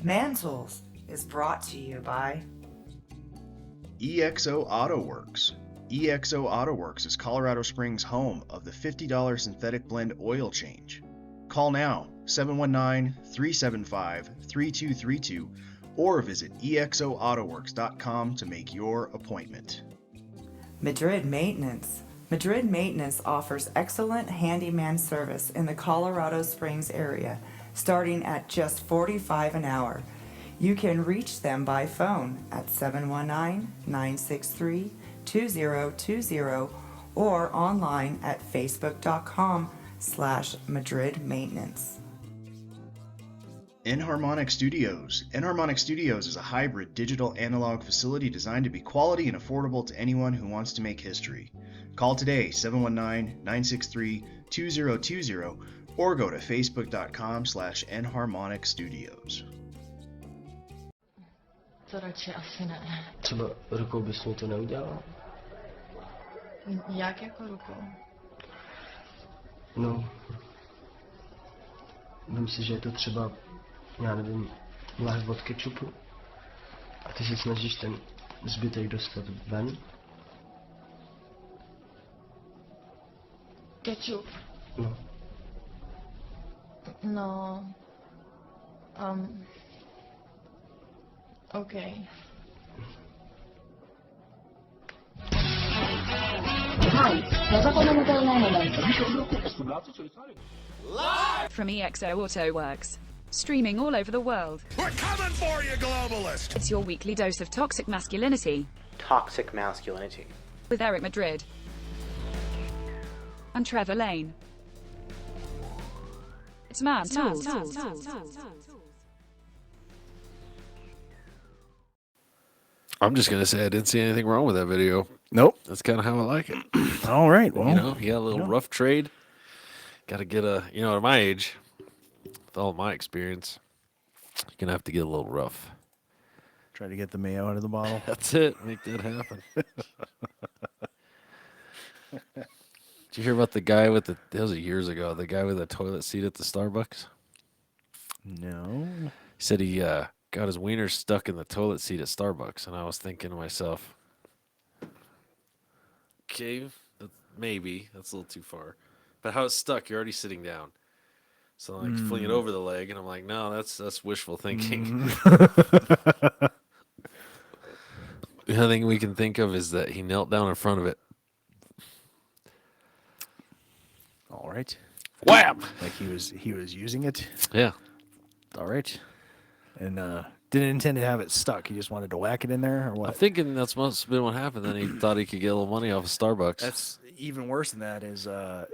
Mantles is brought to you by EXO Auto Works. EXO Auto Works is Colorado Springs' home of the $50 synthetic blend oil change. Call now, 719-375-3232, or visit exoautoworks.com to make your appointment. Madrid Maintenance. Madrid Maintenance offers excellent handyman service in the Colorado Springs area, starting at just $45 an hour. You can reach them by phone at 719-963-2020 or online at facebook.com/Madrid Maintenance. Enharmonic Studios. Enharmonic Studios is a hybrid digital analog facility designed to be quality and affordable to anyone who wants to make history. Call today, 719-963-2020, or go to facebook.com/Enharmonic Studios. To radši asi ne. Třeba rukou bys mi to neudělal? Jak jako rukou? No, vem si, že je to třeba, já nevím, láhev od kečupu a ty se snažíš ten zbytek dostat ven. Kečup? No. No... OK. From EXO Auto Works. Streaming all over the world. We're coming for you, globalist! It's your weekly dose of toxic masculinity. Toxic masculinity. With Eric Madrid. And Trevor Lane. It's Man Tools. I'm just going to say I didn't see anything wrong with that video. Nope. That's kind of how I like it. All right. Well, you know, you got a little rough trade. Got to get at my age, with all my experience, you're going to have to get a little rough. Try to get the mayo out of the bottle. That's it. Make that happen. Did you hear about the guy with that was years ago, the guy with the toilet seat at the Starbucks? No. He said he got his wiener stuck in the toilet seat at Starbucks, and I was thinking to myself, okay, maybe that's a little too far, but how it's stuck, you're already sitting down, so I'm like fling it over the leg, and I'm like, no, that's wishful thinking. The only thing we can think of is that he knelt down in front of it. All right. Wham! Like he was using it. Yeah. All right. And didn't intend to have it stuck. He just wanted to whack it in there, or what? I'm thinking that's must have been what happened. Then he thought he could get a little money off of Starbucks. That's even worse than that. Is a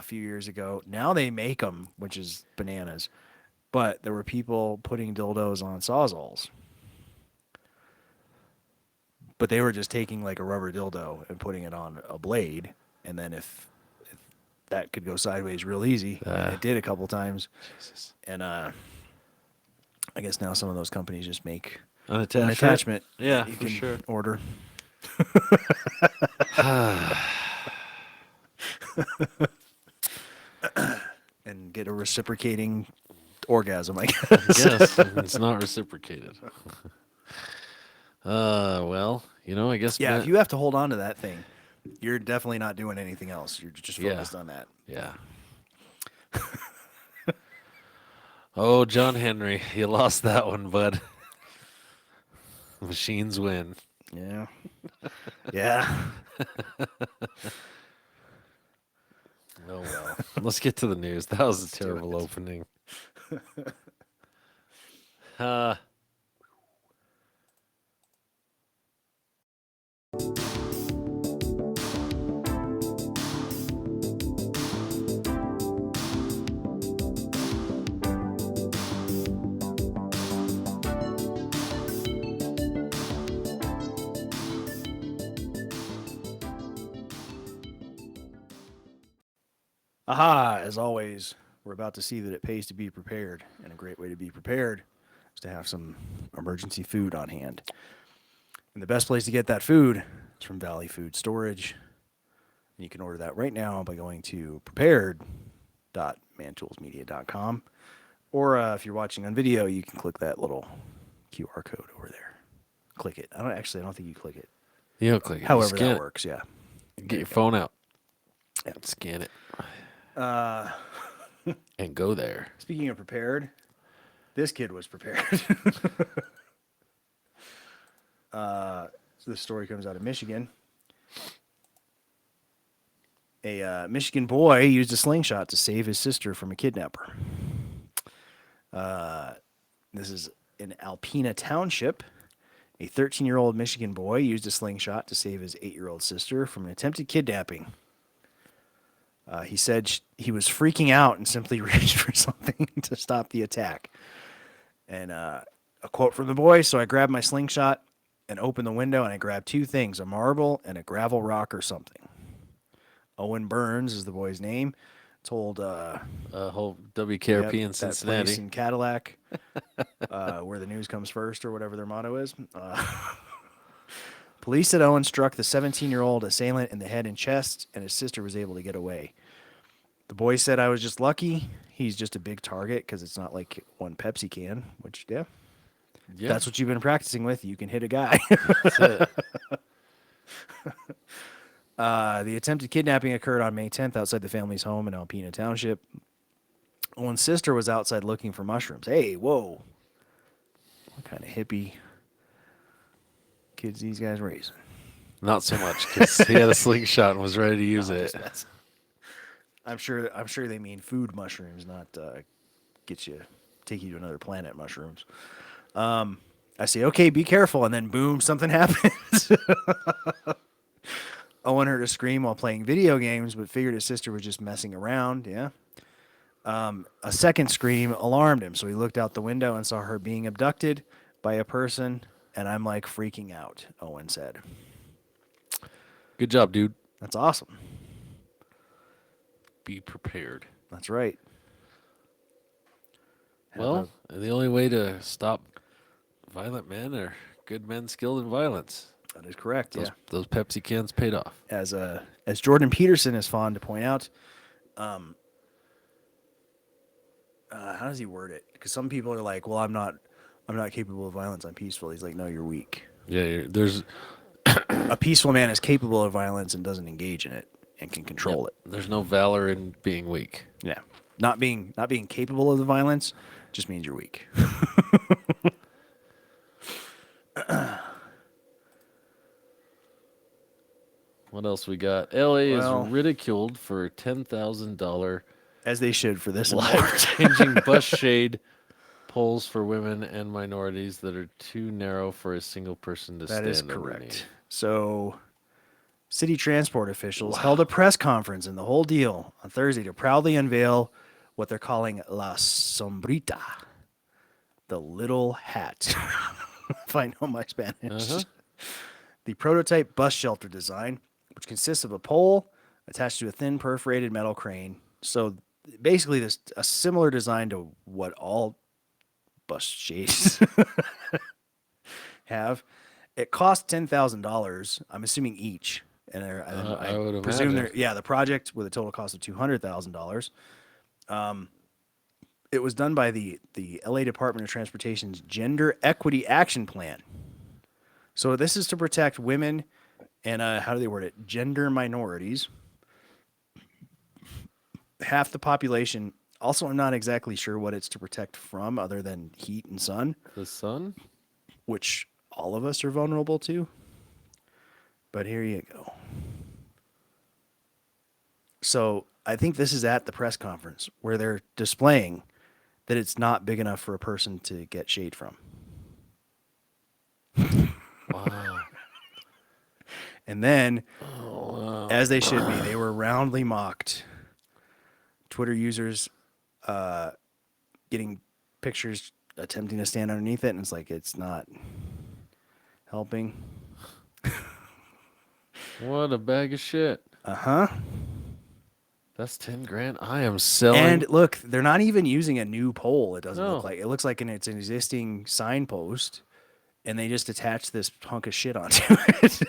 few years ago. Now they make them, which is bananas. But there were people putting dildos on sawzalls. But they were just taking like a rubber dildo and putting it on a blade, and then if that could go sideways real easy, and it did a couple times. Jesus. And I guess now some of those companies just make an attachment. Yeah, you for can sure. Order. And get a reciprocating orgasm, I guess. Yes, it's not reciprocated. Well, I guess. Yeah, if you have to hold on to that thing, you're definitely not doing anything else. You're just focused on that. Yeah. Oh, John Henry, you lost that one, bud. Machines win. Yeah. Yeah. Oh, well. Let's get to the news. That was a terrible opening. Aha, as always, we're about to see that it pays to be prepared. And a great way to be prepared is to have some emergency food on hand. And the best place to get that food is from Valley Food Storage. And you can order that right now by going to prepared.mantoolsmedia.com. Or if you're watching on video, you can click that little QR code over there. Click it. I don't think you click it. You don't click it. However scan that it. works, yeah. Get your phone out. Yeah. Scan it. Uh, And go there. Speaking of prepared, this kid was prepared. So this story comes out of Michigan. A Michigan boy used a slingshot to save his sister from a kidnapper. This is in Alpena Township. A 13-year-old Michigan boy used a slingshot to save his 8-year-old sister from an attempted kidnapping. He said he was freaking out and simply reached for something to stop the attack. And a quote from the boy, "So I grabbed my slingshot and opened the window, and I grabbed two things, a marble and a gravel rock or something." Owen Burns is the boy's name. Told Whole WKRP in that Cincinnati. place in Cadillac, where the news comes first, or whatever their motto is. Police said Owen struck the 17-year-old assailant in the head and chest, and his sister was able to get away. The boy said, "I was just lucky. He's just a big target because it's not like one Pepsi can," which, yeah, that's what you've been practicing with. You can hit a guy. That's it. The attempted kidnapping occurred on May 10th outside the family's home in Alpena Township. Owen's sister was outside looking for mushrooms. Hey, whoa. What kind of hippie kids these guys raising? Not so much, because he had a slingshot and was ready to use it. I'm sure they mean food mushrooms, not take you to another planet mushrooms. I say, okay, be careful, and then boom, something happens. Owen heard a scream while playing video games, but figured his sister was just messing around. Yeah. A second scream alarmed him, so he looked out the window and saw her being abducted by a person, and I'm like freaking out, Owen said. Good job, dude. That's awesome. Be prepared. That's right. Well, the only way to stop violent men are good men skilled in violence. That is correct. Those Pepsi cans paid off. As Jordan Peterson is fond to point out, how does he word it? Because some people are like, "Well, I'm not capable of violence. I'm peaceful." He's like, "No, you're weak." Yeah, there's A peaceful man is capable of violence and doesn't engage in it and can control it. There's no valor in being weak. Yeah, not being capable of the violence just means you're weak. What else we got? LA Well, is ridiculed for $10,000 as they should for this and more. life-changing bus shade poles for women and minorities that are too narrow for a single person to stand That is underneath. correct. So, city transport officials held a press conference and the whole deal on Thursday to proudly unveil what they're calling La Sombrita, the little hat. If I know my Spanish. The prototype bus shelter design, which consists of a pole attached to a thin perforated metal crane. So basically this a similar design to what all bus shades have. It cost $10,000, I'm assuming each. And I would presume imagine. the project with a total cost of $200,000. It was done by the LA Department of Transportation's Gender Equity Action Plan. So this is to protect women and, how do they word it, gender minorities. Half the population, also I'm not exactly sure what it's to protect from other than heat and sun, The sun? which all of us are vulnerable to. But here you go. So I think this is at the press conference where they're displaying that it's not big enough for a person to get shade from. Wow. And then, as they should be, they were roundly mocked. Twitter users getting pictures attempting to stand underneath it, and it's like it's not helping. What a bag of shit. Uh-huh. That's $10,000. I am selling. And look, they're not even using a new pole, it doesn't No. look like. It looks like it's an existing signpost, and they just attach this hunk of shit onto it.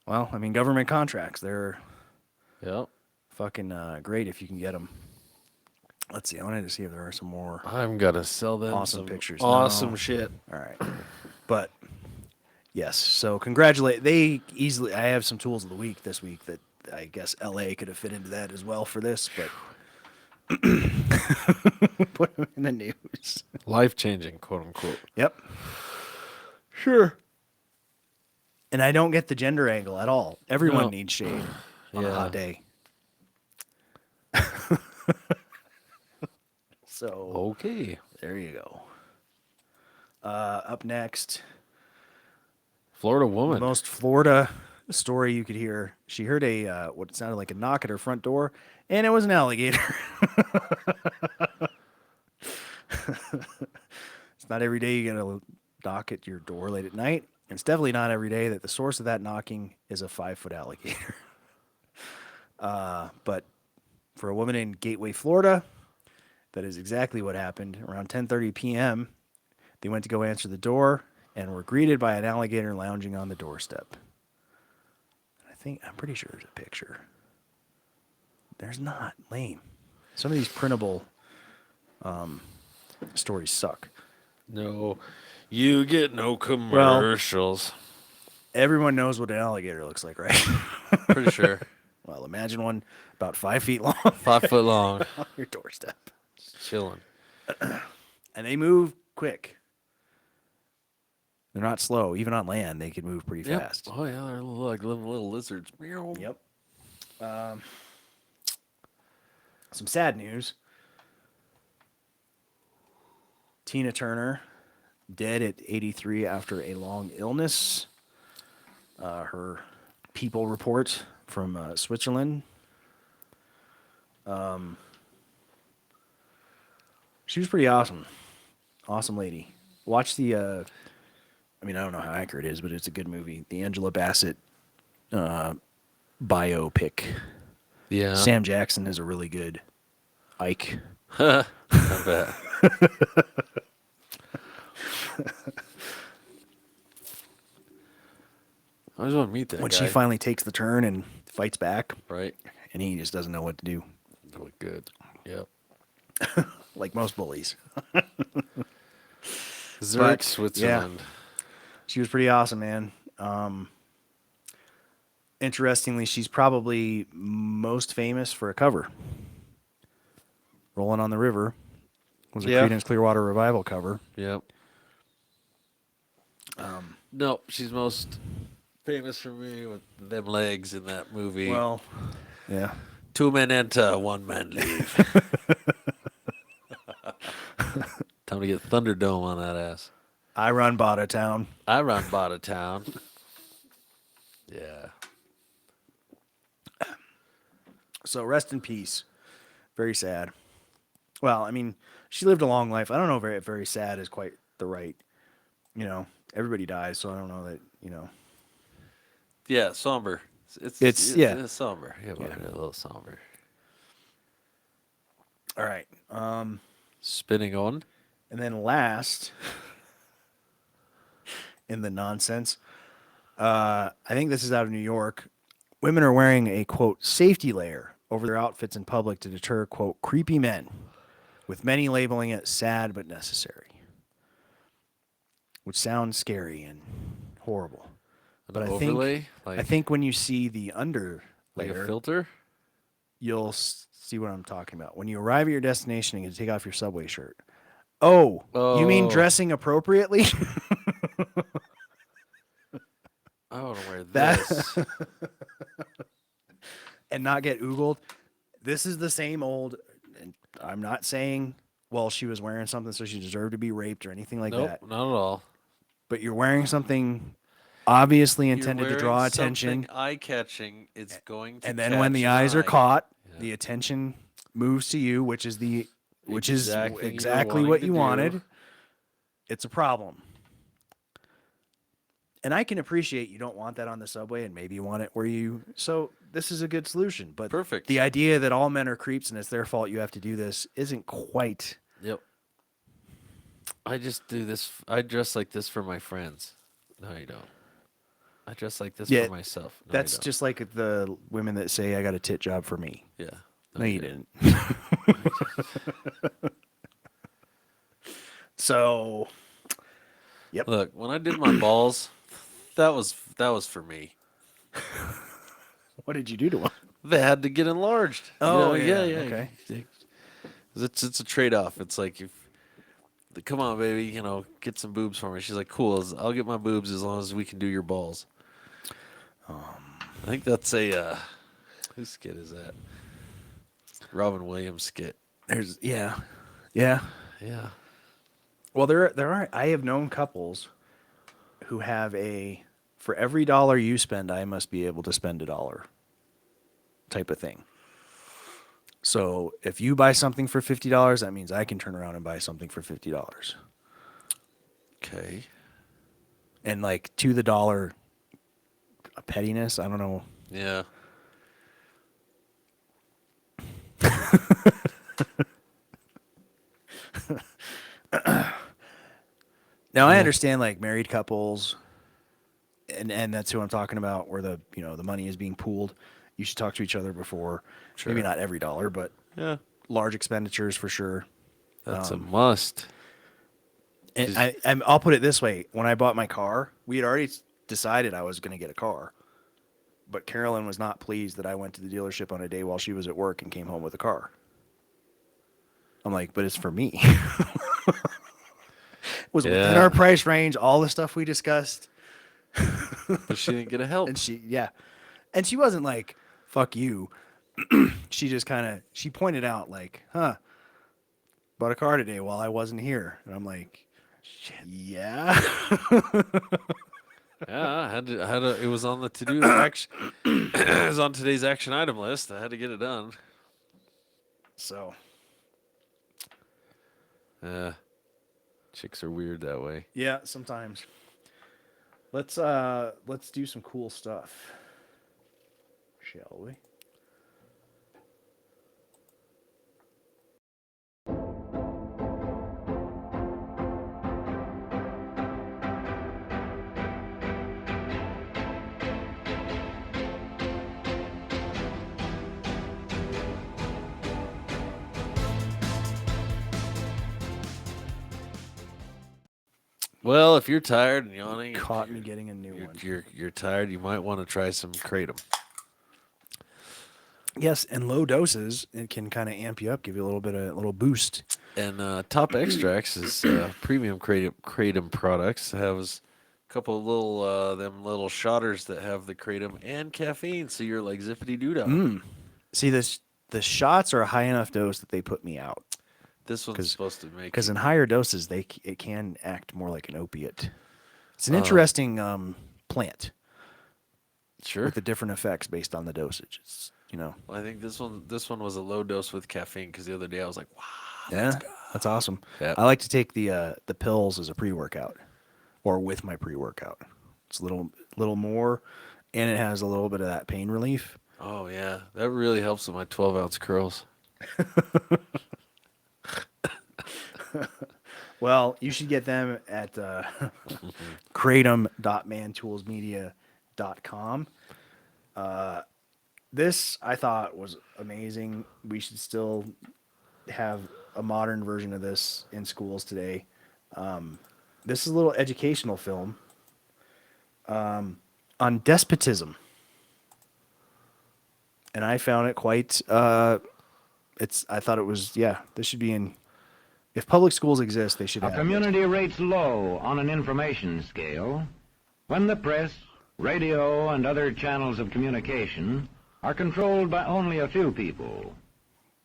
Well, I mean, government contracts, they're Yep. fucking great if you can get them. Let's see. I wanted to see if there are some more I'm gonna sell them awesome some pictures. awesome No. shit. All right. But yes, so congratulate. They easily. I have some tools of the week this week that I guess LA could have fit into that as well for this, but put them in the news. Life changing, quote unquote. Yep. Sure. And I don't get the gender angle at all. Everyone No. needs shade on a Yeah. hot day. So Okay. there you go. Up next, Florida the woman. most Florida story you could hear. She heard a what sounded like a knock at her front door, and it was an alligator. It's not every day you're gonna knock at your door late at night. And it's definitely not every day that the source of that knocking is a 5-foot alligator. But for a woman in Gateway, Florida, that is exactly what happened. Around 10:30 p.m., they went to go answer the door and were greeted by an alligator lounging on the doorstep. I'm pretty sure there's a picture. There's not. Lame. Some of these printable stories suck. No, you get no commercials. Everyone knows what an alligator looks like, right? Pretty sure. Well, imagine one about 5 feet long 5 foot long, on your doorstep. chilling. And they move quick. They're not slow. Even on land, they can move pretty Yep. fast. Oh yeah, they're like little lizards. Meow. Yep. Some sad news. Tina Turner, dead at 83 after a long illness. Her People report from Switzerland. She was pretty awesome. Awesome lady. Watch the, I don't know how accurate it is, but it's a good movie. The Angela Bassett biopic. Yeah. Sam Jackson is a really good Ike. I bet. I just want to meet that When guy. she finally takes the turn and fights back, Right. and he just doesn't know what to do, Really good. Yep. like most bullies. Zurich, Switzerland. She was pretty awesome, man. Interestingly, she's probably most famous for a cover. Rolling on the River was a Creedence Clearwater Revival cover. Yep. No, she's most famous for me with them legs in that movie. Well, yeah. 2 men enter, 1 man leave. Time to get Thunderdome on that ass. I run Bada Town. I run Bada Town. Yeah. So rest in peace. Very sad. Well, I mean, she lived a long life. I don't know if very sad is quite the right, everybody dies, so I don't know that, Yeah, somber. It's somber. Yeah, but a little somber. All right. Spinning on. And then last in the nonsense, I think this is out of New York. Women are wearing a, quote, safety layer over their outfits in public to deter, quote, creepy men, with many labeling it sad but necessary, which sounds scary and horrible. But overlay, I think when you see the under like layer, a filter, you'll see what I'm talking about. When you arrive at your destination and you take off your Subway shirt. Oh, you mean dressing appropriately? I want to wear That- this. And not get oogled. This is the same old, and I'm not saying, well, she was wearing something so she deserved to be raped or anything like Nope, that. not at all. But you're wearing something obviously intended You're to draw wearing attention. something eye-catching. It's going to. And then when the eyes are catch an eye. caught, the attention moves to you, which is exactly what you wanted. It's a problem. And I can appreciate you don't want that on the subway and maybe you want it where you... So this is a good solution. But Perfect. the idea that all men are creeps and it's their fault you have to do this isn't quite... Yep. I just do this. I dress like this for my friends. No, you don't. I dress like this for myself. No, That's you don't. just like the women that say, I got a tit job for me. Yeah. No, you didn't. So, yep. Look, when I did my balls, that was for me. What did you do to him? They had to get enlarged. Oh, You know, yeah, okay. It's a trade off. It's like if come on, baby, you know, get some boobs for me. She's like, cool. I'll get my boobs as long as we can do your balls. I think that's a whose skit is that? Robin Williams skit. Yeah. Yeah. Well, there are. I have known couples who have for every dollar you spend, I must be able to spend $1 type of thing. So if you buy something for $50, that means I can turn around and buy something for $50. Okay. And like to the dollar, a pettiness. I don't know. Yeah. Now I understand like married couples, and that's who I'm talking about, where the money is being pooled. You should talk to each other before. Sure. Maybe not every dollar, but Yeah. large expenditures for sure. That's a must. And I'll put it this way: when I bought my car, we had already decided I was going to get a car, but Carolyn was not pleased that I went to the dealership on a day while she was at work and came home with a car. I'm like, but it's for me. It was within our price range, all the stuff we discussed. But she didn't get a help. And she wasn't like, fuck you. She just she pointed out like, bought a car today while I wasn't here. And I'm like, shit, yeah. Yeah, I had to, it was on the to-do action. It was on today's action item list. I had to get it done. So. Chicks are weird that way. Yeah, sometimes. Let's do some cool stuff. Shall we? Well, if you're tired and yawning, Caught me getting a new one. You're tired. You might want to try some KRATOM. Yes, and low doses, it can kind of amp you up, give you a little boost. And Top Extracts is premium KRATOM products. It has a couple of little shotters that have the KRATOM and caffeine, so you're like zippity doo dah. See, the shots are a high enough dose that they put me out. This one's supposed to make because in higher doses it can act more like an opiate. It's an interesting plant. Sure. With the different effects based on the dosage. It's, Well, I think this one was a low dose with caffeine because the other day I was like, wow. Yeah, that's awesome. Yep. I like to take the pills as a pre-workout or with my pre-workout. It's a little more, and it has a little bit of that pain relief. Oh, yeah. That really helps with my 12-ounce curls. Well, you should get them at KRATOM.ManToolsMedia.com. This I thought was amazing. We should still have a modern version of this in schools today. This is a little educational film on despotism, and I found it quite. I thought it was this should be in. If public schools exist, they should have. A community rates low on an information scale when the press, radio, and other channels of communication are controlled by only a few people,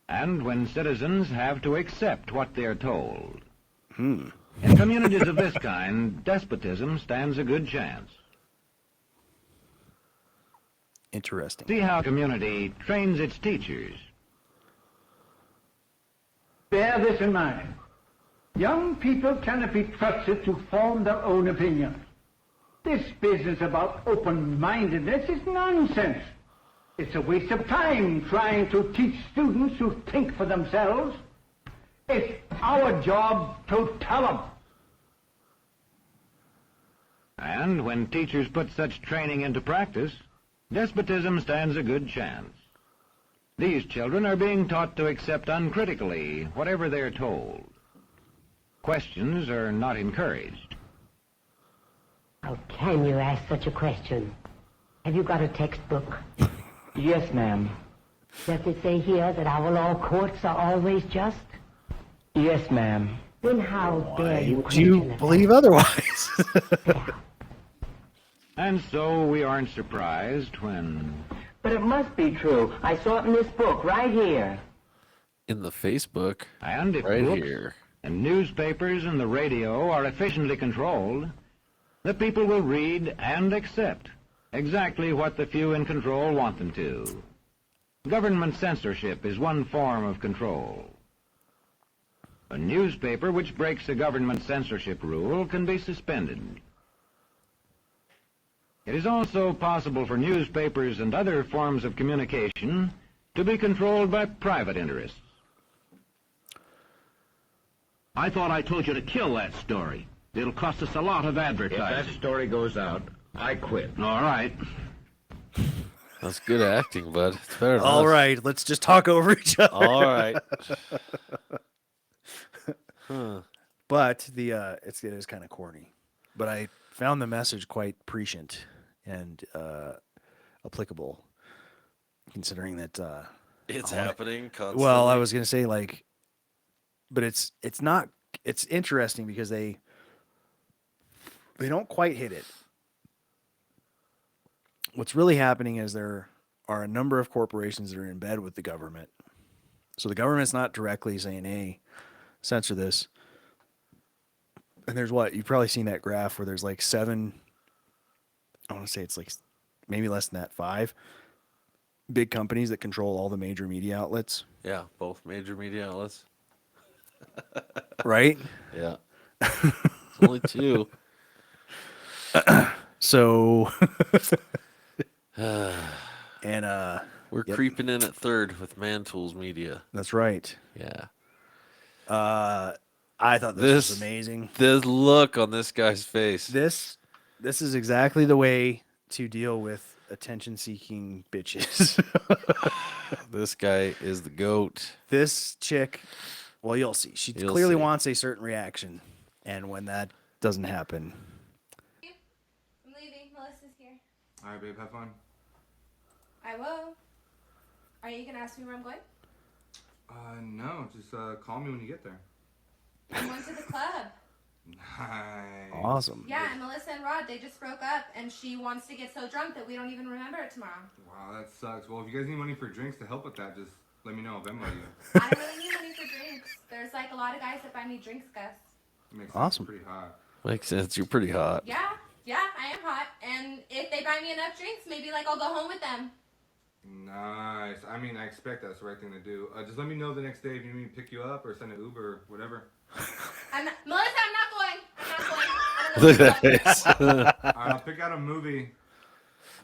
and when citizens have to accept what they're told. In communities of this kind, despotism stands a good chance. Interesting. See how a community trains its teachers. Bear this in mind. Young people cannot be trusted to form their own opinions. This business about open-mindedness is nonsense. It's a waste of time trying to teach students to think for themselves. It's our job to tell them. And when teachers put such training into practice, despotism stands a good chance. These children are being taught to accept uncritically whatever they're told. Questions are not encouraged. How can you ask such a question? Have you got a textbook? Yes, ma'am. Does it say here that our law courts are always just? Yes, ma'am. Then how dare you Do question you the believe otherwise? And so we aren't surprised when... But it must be true. I saw it in this book right here. In the Facebook, And if right books here. and newspapers and the radio are efficiently controlled, the people will read and accept exactly what the few in control want them to. Government censorship is one form of control. A newspaper which breaks a government censorship rule can be suspended. It is also possible for newspapers and other forms of communication to be controlled by private interests. I thought I told you to kill that story. It'll cost us a lot of advertising. If that story goes out, I quit. All right. That's good acting, bud. It's better than All us. right, let's just talk over each other. All right. Huh. But it is kind of corny. But I found the message quite prescient and applicable, considering that It's happening constantly. Well, I was gonna say but it's not. It's interesting because they don't quite hit it. What's really happening is there are a number of corporations that are in bed with the government. So the government's not directly saying, hey, censor this. And there's you've probably seen that graph where there's like 7, I want to say it's like maybe less than that, 5 big companies that control all the major media outlets. Yeah, both major media outlets. Right? Yeah. It's only 2. So and we're creeping in at 3rd with Tools Media. That's right. Yeah. I thought this was amazing. The look on this guy's face. This is exactly the way to deal with attention-seeking bitches. This guy is the GOAT. This chick, well, you'll see. She clearly wants a certain reaction, and when that doesn't happen, I'm leaving. Melissa's here. All right, babe. Have fun. I will. Are you gonna ask me where I'm going? No. Just call me when you get there. I'm going to the club. Nice. Awesome. Yeah, and Melissa and Rod, they just broke up, and she wants to get so drunk that we don't even remember it tomorrow. Wow, that sucks. Well, if you guys need money for drinks to help with that, just let me know. I'll Venmo you. I don't really need money for drinks. There's like a lot of guys that buy me drinks, Gus. Makes sense. Awesome. You're pretty hot. Makes sense. You're pretty hot. Yeah, I am hot. And if they buy me enough drinks, maybe like I'll go home with them. Nice. I mean, I expect that's the right thing to do. Just let me know the next day if you need me to pick you up or send an Uber or whatever. Melissa, I'm not going. Look at this. All right, I'll pick out a movie.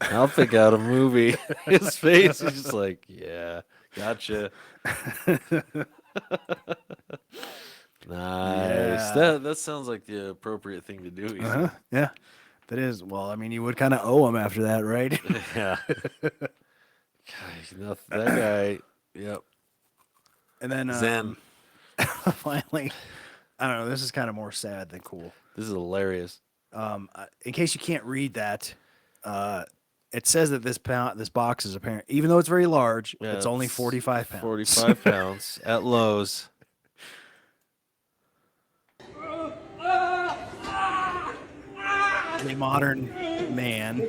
I'll pick out a movie. His face is just like, yeah, gotcha. Nice. Yeah. That sounds like the appropriate thing to do. Yeah, that is. Well, I mean, you would kind of owe him after that, right? Yeah. Gosh, that guy. Yep. And then Zen. Finally, I don't know. This is kind of more sad than cool. This is hilarious. In case you can't read that, it says that this box is apparent, even though it's very large. Yeah, it's only 45 pounds. 45 pounds at Lowe's. A modern man.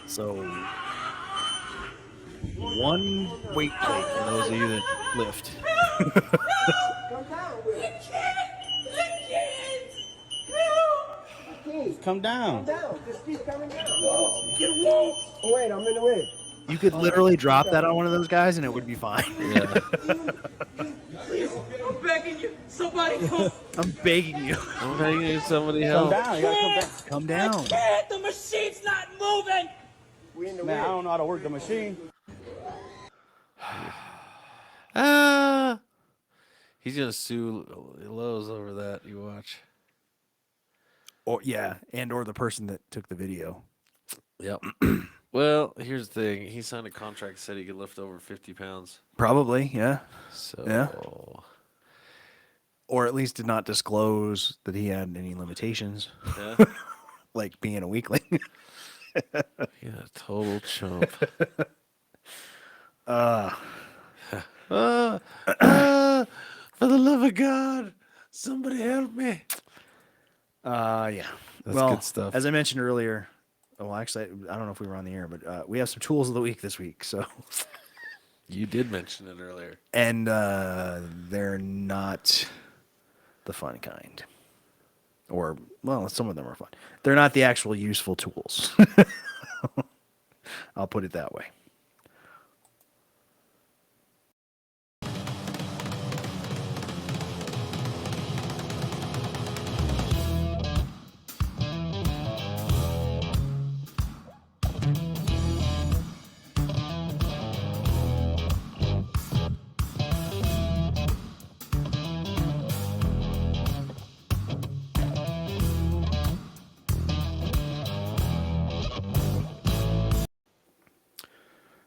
So, one weight plate for those of you that lift. Come down. Just keep coming down. Oh, wait, I'm in the way. You could literally drop that on one of those guys and it would be fine. Yeah. I'm begging you. Somebody come. I'm begging you. I'm begging you, somebody Come help. down. You gotta come back. Come down. I can't. The machine's not moving. We in the Man, way. I don't know how to work the machine. He's gonna sue Lowe's over that. You watch. Or or the person that took the video. Yep. Well, here's the thing. He signed a contract that said he could lift over 50 pounds. Probably, yeah. So, yeah. Or at least did not disclose that he had any limitations. Yeah. Like being a weakling. Yeah, total chump. For the love of God, somebody help me. Yeah. That's good stuff. As I mentioned earlier, well, actually, I don't know if we were on the air, but we have some tools of the week this week. So you did mention it earlier, and they're not the fun kind, or well, some of them are fun. They're not the actual useful tools. I'll put it that way.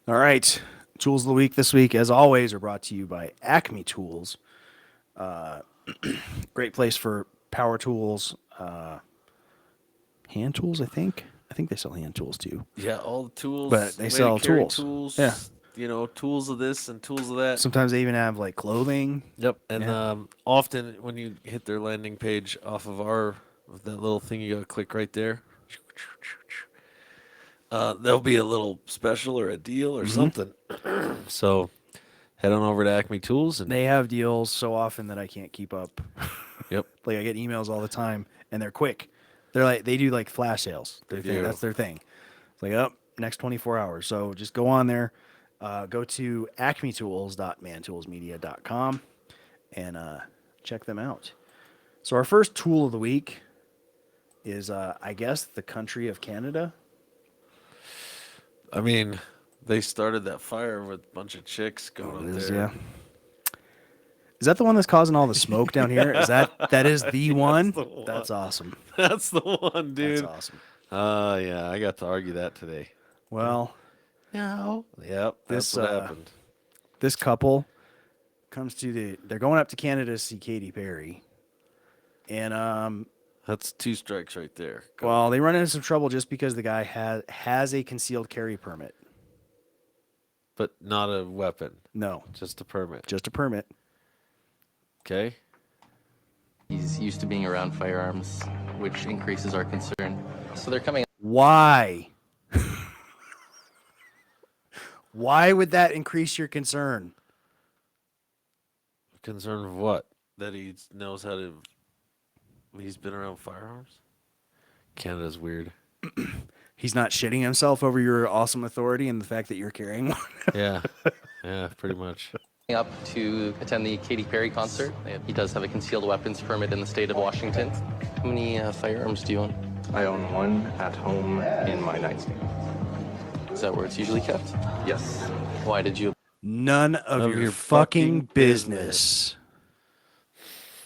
All right. Tools of the week this week, as always, are brought to you by Acme Tools. Great place for power tools, hand tools, I think. I think they sell hand tools too. Yeah, all the tools. But they sell tools. Yeah. You know, tools of this and tools of that. Sometimes they even have like clothing. Yep. And often when you hit their landing page off of that little thing you got to click right there, there'll be a little special or a deal or something. So head on over to Acme Tools. And they have deals so often that I can't keep up. Yep. Like I get emails all the time and they're quick. They do like flash sales. That's their thing. It's like, next 24 hours. So just go on there, go to acmetools.mantoolsmedia.com and check them out. So our first tool of the week is, I guess, the country of Canada. I mean, they started that fire with a bunch of chicks going up there. Yeah. Is that the one that's causing all the smoke down here? That is the one? That's awesome. That's the one, dude. That's awesome. Yeah, I got to argue that today. Well, no. Yep, that's what happened. This couple comes they're going up to Canada to see Katy Perry. And that's 2 strikes right there. Well, they run into some trouble just because the guy has a concealed carry permit. But not a weapon. No. Just a permit. Just a permit. Okay. He's used to being around firearms, which increases our concern. So they're coming. Why? Why would that increase your concern? Concern of what? That he knows how to... He's been around firearms? Canada's weird. He's not shitting himself over your awesome authority and the fact that you're carrying one? Yeah. Yeah, pretty much. Up to attend the Katy Perry concert. He does have a concealed weapons permit in the state of Washington. How many firearms do you own? I own one at home in my nightstand. Is that where it's usually kept? Yes. Why did you? None of your fucking business.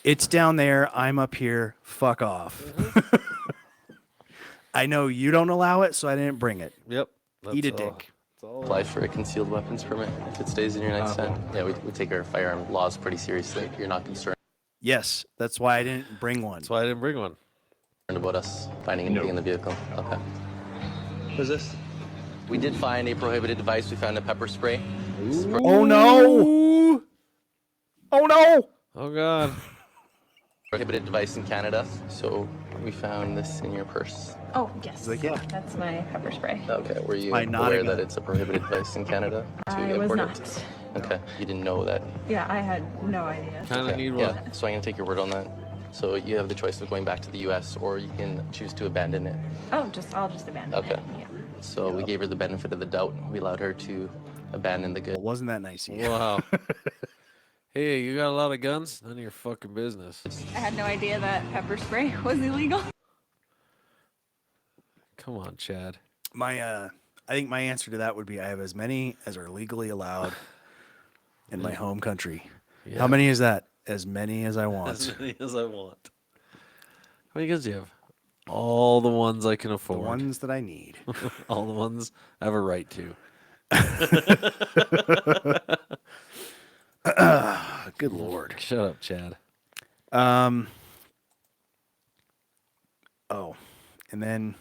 It's down there. I'm up here. Fuck off. I know you don't allow it, so I didn't bring it. Yep. Eat a dick. Apply for a concealed weapons permit if it stays in your nightstand. Yeah, we take our firearm laws pretty seriously. You're not concerned Yes, that's why I didn't bring one. That's why I didn't bring one. about us finding anything in the vehicle? Okay. What's this? We did find a prohibited device. We found a pepper spray. Oh no! Oh no! Oh god. Prohibited device in Canada. So we found this in your purse. Oh, yes. Like, yeah. That's my pepper spray. Okay. Were you By aware nodding that it. it's a prohibited device in Canada to I was import not. it? Okay. You didn't know that? Yeah, I had no idea. Kind of Okay. need one. Yeah. So I'm going to take your word on that. So you have the choice of going back to the U.S. or you can choose to abandon it. Oh, I'll just abandon Okay. it. Yeah. So we gave her the benefit of the doubt. We allowed her to abandon the goods. Well, wasn't that nice of you? Wow. Hey, you got a lot of guns? None of your fucking business. I had no idea that pepper spray was illegal. Come on, Chad. I think my answer to that would be I have as many as are legally allowed in my home country. Yeah. How many is that? As many as I want. As many as I want. How many guns do you have? All the ones I can The afford. ones that I need. All the ones I have a right to. Good Lord. Shut up, Chad. Oh, and then,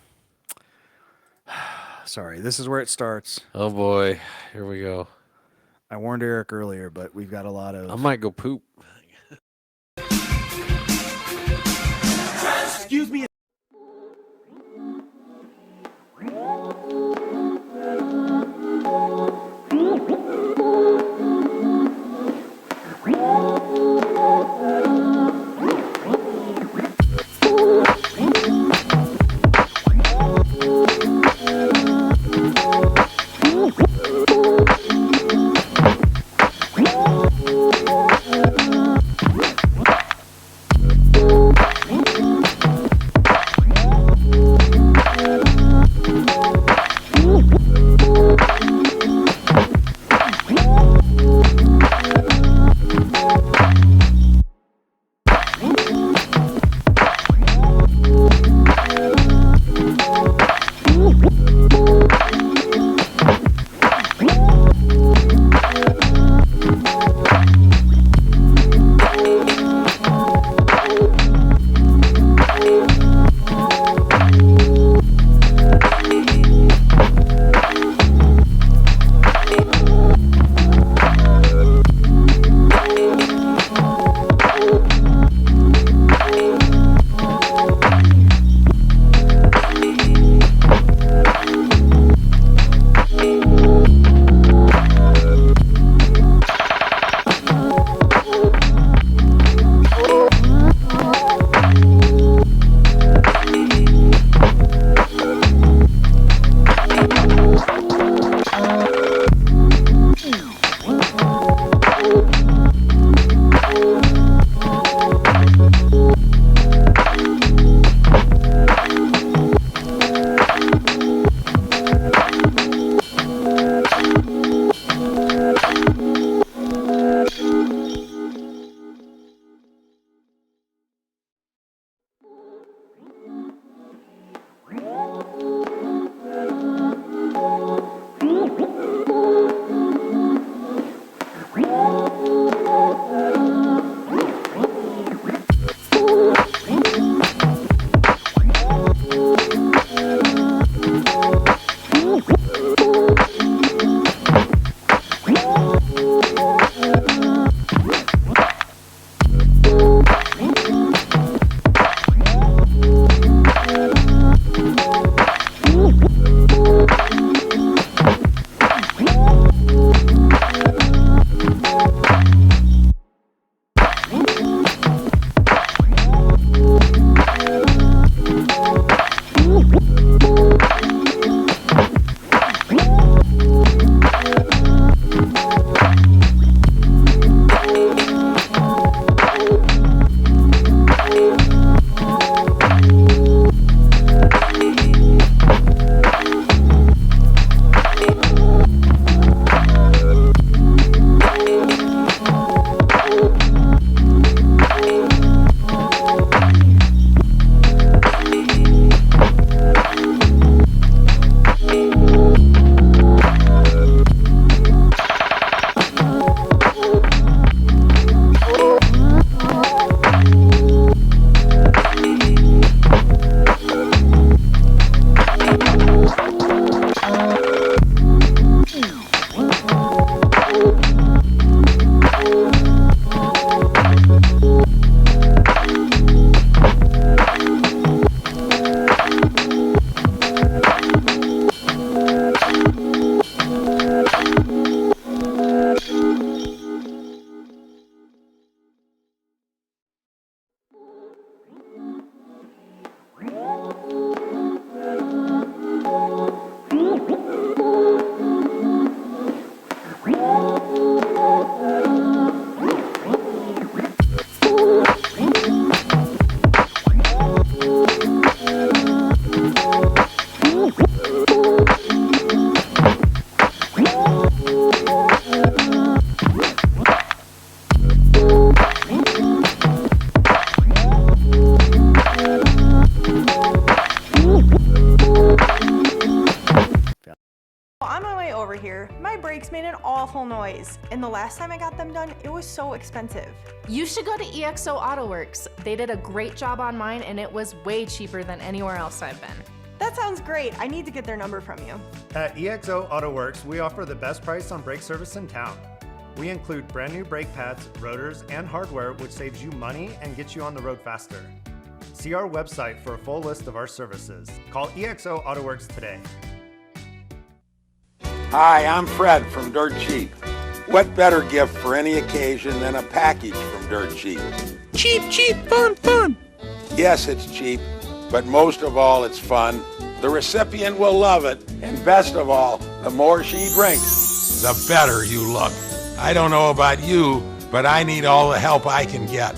sorry, this is where it starts. Oh boy, here we go. I warned Eric earlier, but we've got a lot of. I might go poop. Excuse me. over here. My brakes made an awful noise, and the last time I got them done, it was so expensive. You should go to EXO AutoWorks. They did a great job on mine, and it was way cheaper than anywhere else I've been. That sounds great. I need to get their number from you. At EXO AutoWorks, we offer the best price on brake service in town. We include brand new brake pads, rotors, and hardware, which saves you money and gets you on the road faster. See our website for a full list of our services. Call EXO AutoWorks today. Hi, I'm Fred from Dirt Cheap. What better gift for any occasion than a package from Dirt Cheap? Cheap, cheap, fun, fun. Yes, it's cheap, but most of all, it's fun. The recipient will love it, and best of all, the more she drinks, the better you look. I don't know about you, but I need all the help I can get.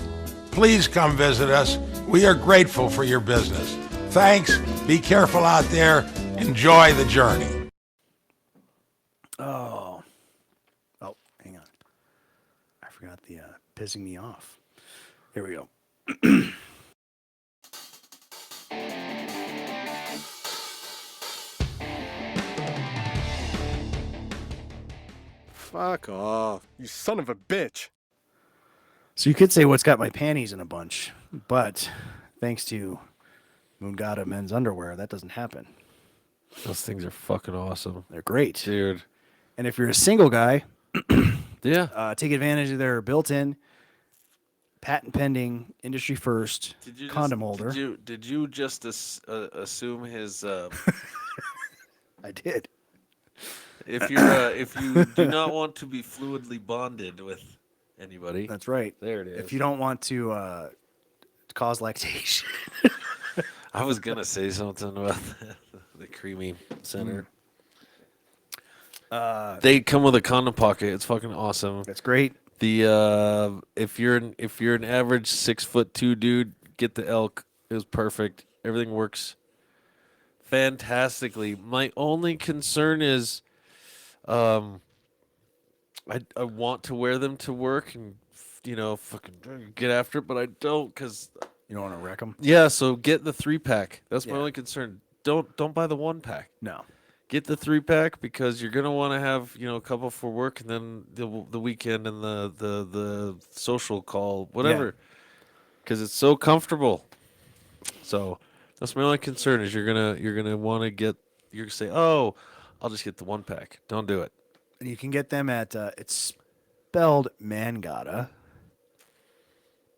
Please come visit us. We are grateful for your business. Thanks. Be careful out there. Enjoy the journey. Oh, hang on. I forgot the pissing me off. Here we go. Fuck off, you son of a bitch. So you could say what's got my panties in a bunch, but thanks to MÅngata men's underwear, that doesn't happen. Those things are fucking awesome. They're great. Dude. And if you're a single guy, yeah, take advantage of their built-in, patent pending, industry first condom holder. Did you just assume his? I did. If you do not want to be fluidly bonded with anybody, that's right. There it is. If you don't want to cause lactation. I was gonna say something about the creamy center. They come with a condom pocket. It's fucking awesome. That's great. The if you're an average 6'2" dude, get the elk. It was perfect. Everything works fantastically. My only concern is, I want to wear them to work and fucking get after it, but I don't because you don't want to wreck them. Yeah, so get the 3-pack. That's my only concern. Don't buy the 1-pack. No. Get the 3-pack because you're gonna want to have a couple for work and then the weekend and the social call, whatever, because it's so comfortable. So that's my only concern is you're gonna want to get say, oh, I'll just get the 1-pack. Don't do it. And you can get them at it's spelled MÅngata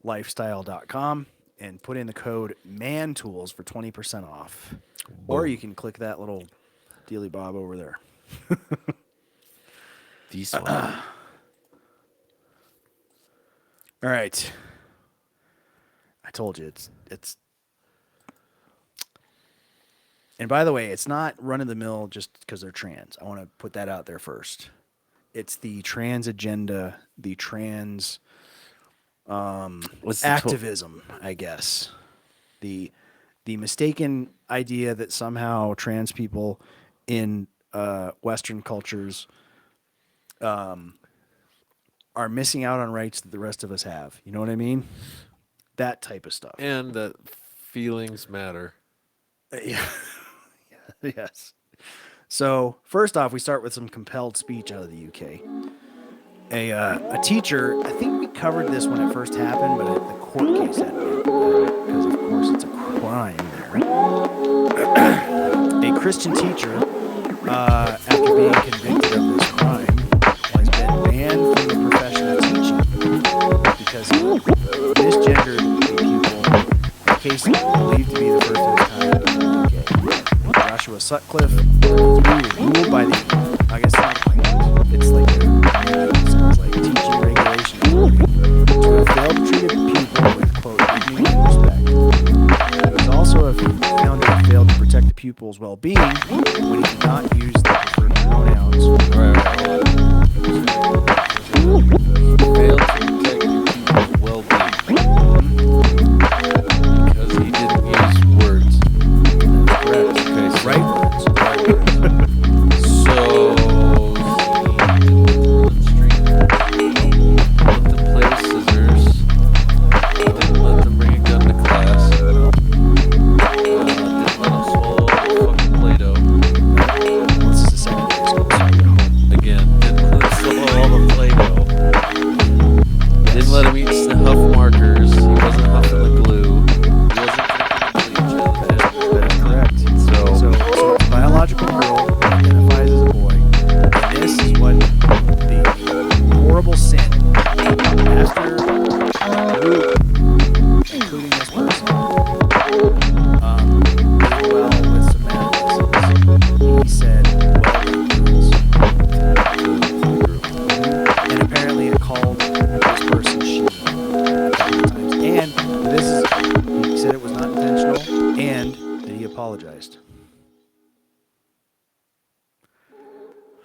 lifestyle.com and put in the code MANTOOLS for 20% off. Or you can click that little dealy bob over there. This one. All right. I told you it's. And by the way, it's not run of the mill just because they're trans. I want to put that out there first. It's the trans agenda, the trans activism, I guess. The mistaken idea that somehow trans people in Western cultures are missing out on rights that the rest of us have. You know what I mean? That type of stuff. And that feelings matter. Yeah. Yes. So first off, we start with some compelled speech out of the UK. A teacher, I think we covered this when it first happened, but the court case hadn't because of course it's a crime there. A Christian teacher, after being convicted of this crime, has been banned from the profession of teaching because he misgendered a pupil, a case believed to be the first of its kind in the UK. Joshua Sutcliffe was ruled by the, I guess it's like teaching regulation to have failed to treat a pupil with, quote, dignity and respect. It was also found to have failed to protect the pupil's well-being when he did not use the preferred pronouns. Failed to protect your pupil's well-being because he didn't use words. Correct. Okay, so right words. So let them play with scissors. Didn't let them bring a gun to class. Didn't let them swallow fucking Play-Doh. girl who identifies as a boy. And this is what the horrible sin after including this person, did well with some math lessons. He said, well done, girls. And apparently it called this person she. And this is, he said it was not intentional and that he apologized.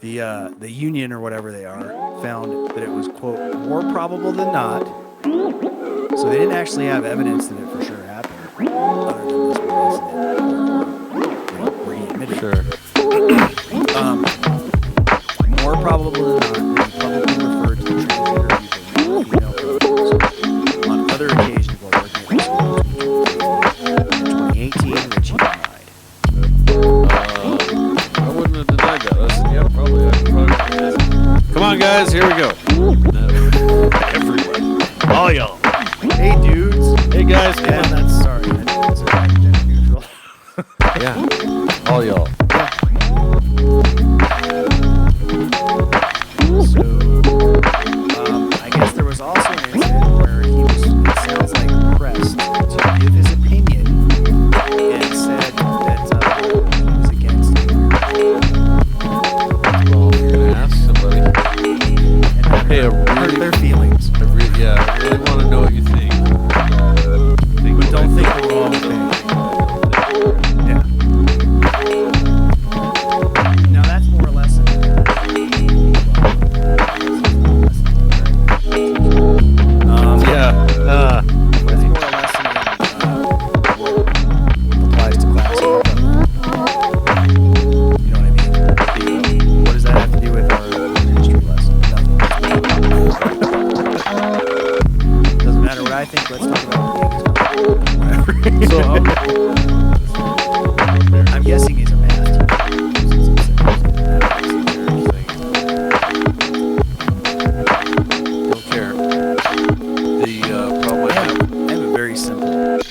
The union or whatever they are found that it was, quote, more probable than not. So they didn't actually have evidence that it for sure happened, other than this one incident where he admitted. Sure. More probable than not, that he publicly referred to the transgender people female pronouns on other occasions while working at the school. In 2018, Richie denied. I wouldn't have denied that. Yeah, probably. Come on, guys. Here we go. Everybody. All y'all. Hey, dudes. Hey, guys. Yeah, that's sorry. That's gender neutral. Yeah. All y'all. So, I guess there was also an incident where he was, it sounds like, pressed to give his opinion and said that he was against it. Well, you're going to ask somebody. And hey, hurt their feelings. I really want to know what you think. But don't think the wrong thing. Yeah. Now that's more or less that's more or less what applies to class. You know what I mean? What does that have to do with our history lesson? Doesn't matter what I think. Let's talk about whatever. So I'm guessing he's a math teacher. Don't care. The problem I have a very simple, at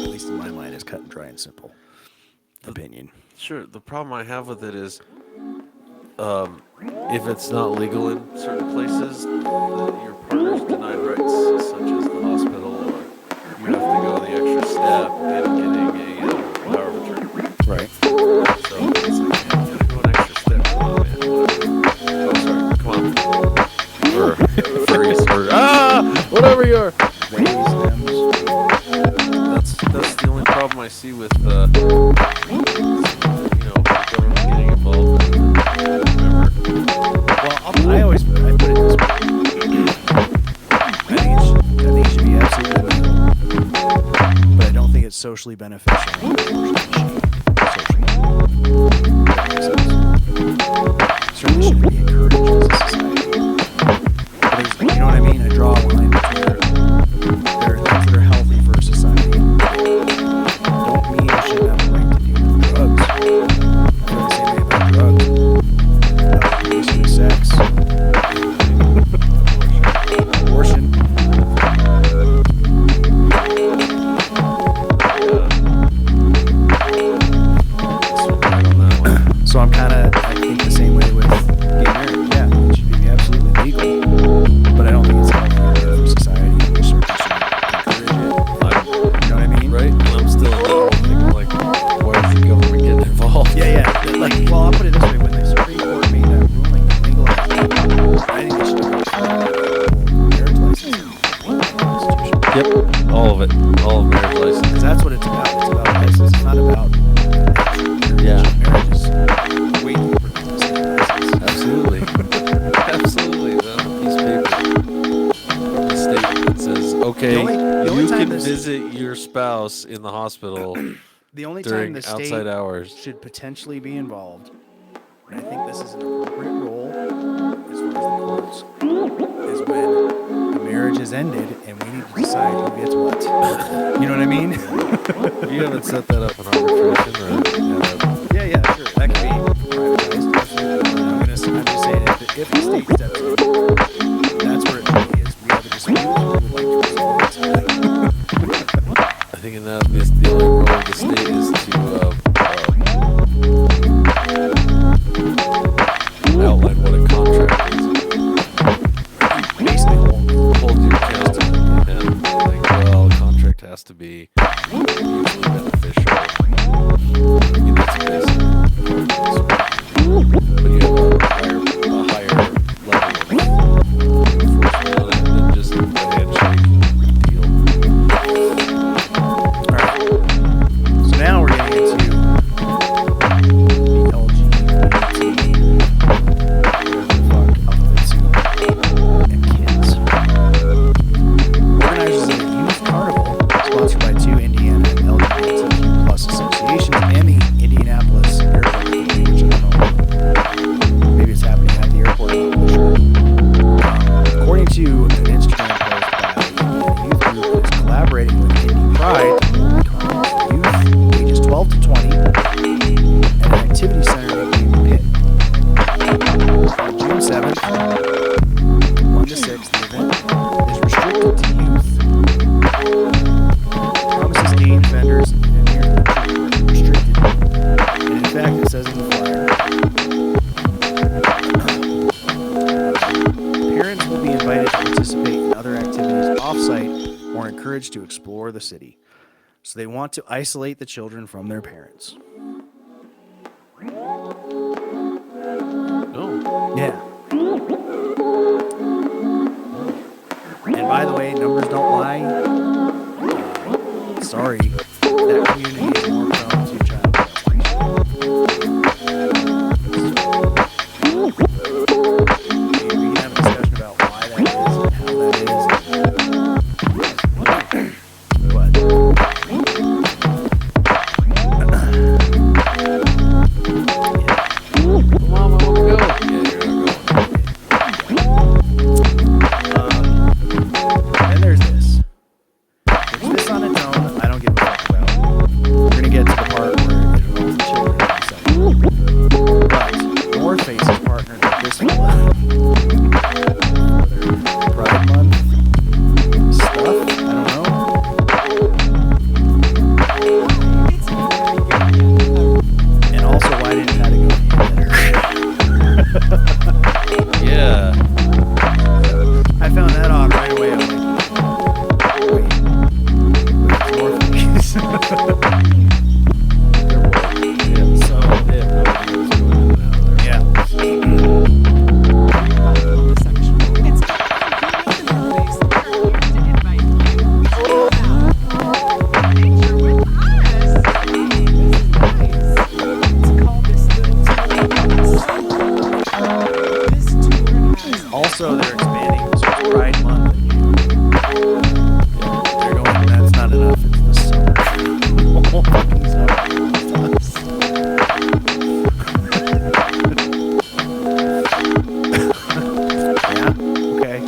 least in my mind, is cut and dry and simple opinion. Sure. The problem I have with it is, if it's not legal in certain places, your partner's denied rights, such as the hospital, or you have to go the extra step in getting a power of attorney. Right. So it's like, man, you gotta go an extra step. Come on, man. Oh, sorry. Come on. Whatever you are. That's the only problem I see with the government getting involved. Well, I always put it this way. I think it should be absolutely legal, but I don't think it's socially beneficial. Certainly shouldn't be encouraged as a society. But you know what I mean? I draw a line between there are things that are healthy for a society. Don't mean you shouldn't have a right to do drugs. I feel the same way about drugs. Abuse of sex. Abortion. So I think the same way with gay marriage. Yeah, it should be absolutely legal, but I don't think it's healthy for society. We certainly shouldn't encourage it. You know what I mean? Right? And I'm still thinking, like, why is the government getting involved? Yeah. Like, well, I'll put it this way: when the Supreme Court made that ruling to legalize it, I think they should have marriage license in the Constitution. Yep, all of it, all of marriage license. Because that's what it's about. It's about license. It's not about marriage. Yeah. Marriage is way deeper than just license. Absolutely. Absolutely. That's a piece of paper from the state that says, okay, The only you time can this- visit your spouse in the hospital The only time during the state outside hours. should potentially be involved, and I think this is an appropriate role as far as the courts, is when the marriage is ended and we need to decide who gets what. You know what I mean? You haven't set that up in arbitration or Yeah, sure. That could be privatized. Absolutely. I'm just saying if the state steps in, that's where it really is. We have a dispute. We would like to resolve it. I think in that the only role of the state is to courage to explore the city. So they want to isolate the children from their parents. No. Yeah. And by the way, numbers don't lie. Sorry, that community is more prone to child molestation. We can have a discussion about why that is and how that is. But Mama, go. Yeah, then there's this. There's this on its own. I don't give a fuck about. We're gonna get to the part where it involves the children in a second. But North Face is partnered with this one for their Pride Month stuff. I don't know. And also, why didn't Patagonia better? Yeah. I found that odd right away. I'm like, wait, it's North Face. So, yeah. Also, they're expanding this Pride Month. They're going, that's not enough. It's the summer. Whole fucking summer. Yeah, okay.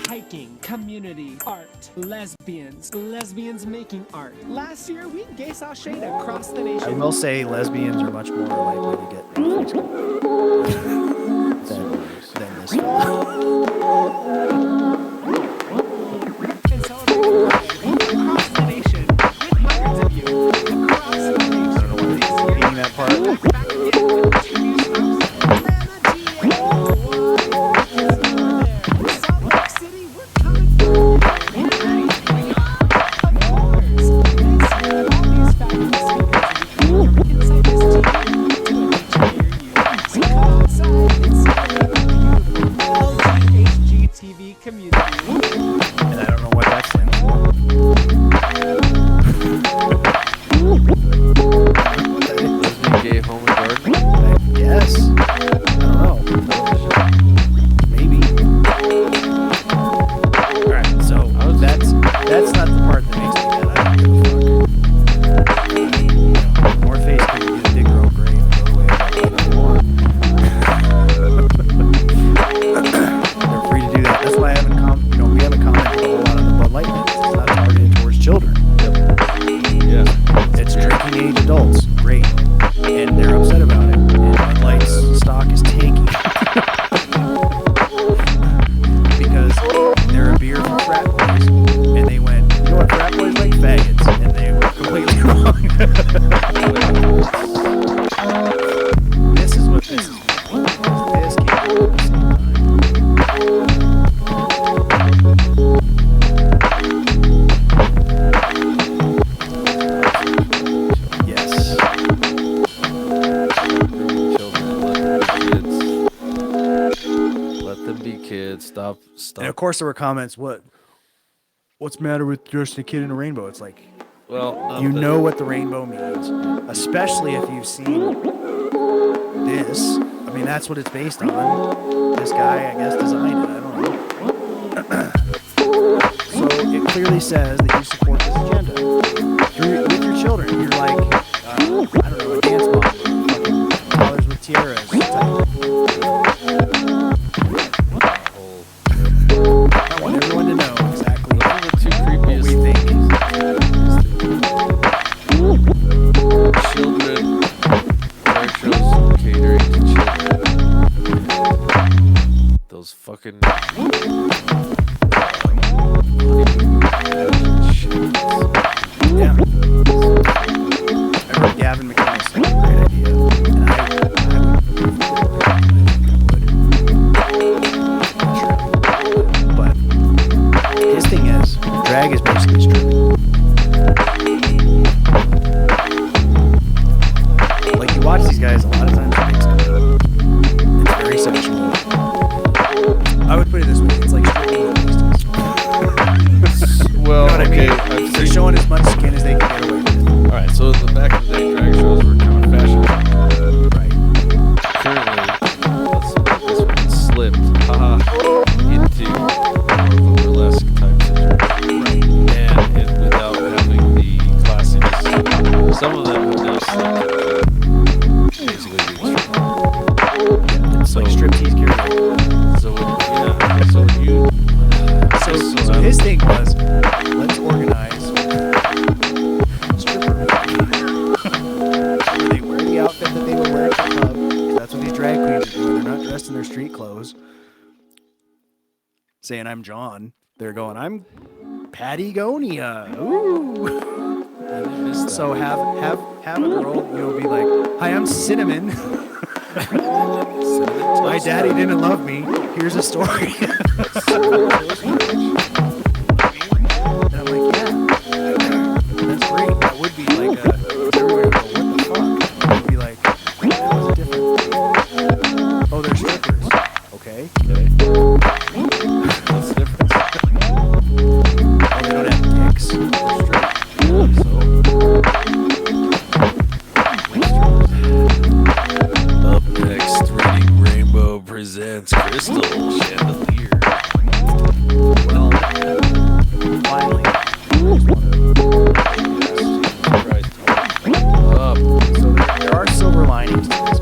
Hiking, community, art, lesbians making art. Last year, we gay saw shade across the nation. I will say lesbians are much more likely to get North Face than this one. And celebrate across the nation with hundreds of you across the nation. I don't know why they're repeating that part. Community. And I don't know what that stands for. Lesbian, gay, home, and garden. Yes. I don't know. Maybe. Alright, so that's not the part that makes me mad. I don't give a fuck. North Face can dig their own grave and go away about what they want. They're free to do that. That's why I haven't we haven't commented a whole lot on the Bud Light thing. It's not targeted towards children. Yeah. It's drinking age adults. Great. And they're upset about it. And Bud Light's stock is tanking. Because they're a beer for frat boys. And they went, you know what, frat boys like faggots. And they were completely wrong. This is what this is. This came out at the same time. Yes. Let them be kids. Stop. And of course there were comments, what's the matter with dressing a kid in a rainbow? It's like, well, you know what the rainbow means, especially if you've seen this. I mean, that's what it's based on. This guy, I guess, designed it. I don't know. So it clearly says that you support this agenda. With your children, you're like, I don't know, a dance mom, fucking fathers with tiaras type. I want everyone to know exactly what we think. Children, commercials catering to children. Those fucking yeah. I heard Gavin McInnes think it's a great idea, and I would. But his thing lot of times it's very sexual. I would put it this way: it's like stripping pasties. Well, you know what okay, I mean? They're showing as much skin as they can get away with. All right, so in the back of the day, drag shows were kind of fashion. Right. Currently, this one slipped, into more of a burlesque type situation. Right. And without having the classiness, some of them have now slipped into basically being stripped. It's like striptease karaoke. So his thing was, let's organize stripper. They wear the outfit that they would wear at the club. 'Cause that's what these drag queens are doing. They're not dressed in their street clothes. Saying I'm John. They're going, I'm Patagonia. Ooh. So have a girl, be like, hi, I'm Cinnamon. My daddy didn't love me. Here's a story. And I'm like, yeah, that's great. That would be like everywhere you go, what the fuck? It would be like, how is it different? Oh, they're strippers. Okay. What's the difference? Oh, they don't have dicks. They're straight. Up next, Reading Rainbow presents Crystal Chandelier. Well, finally. So there are silver linings to this.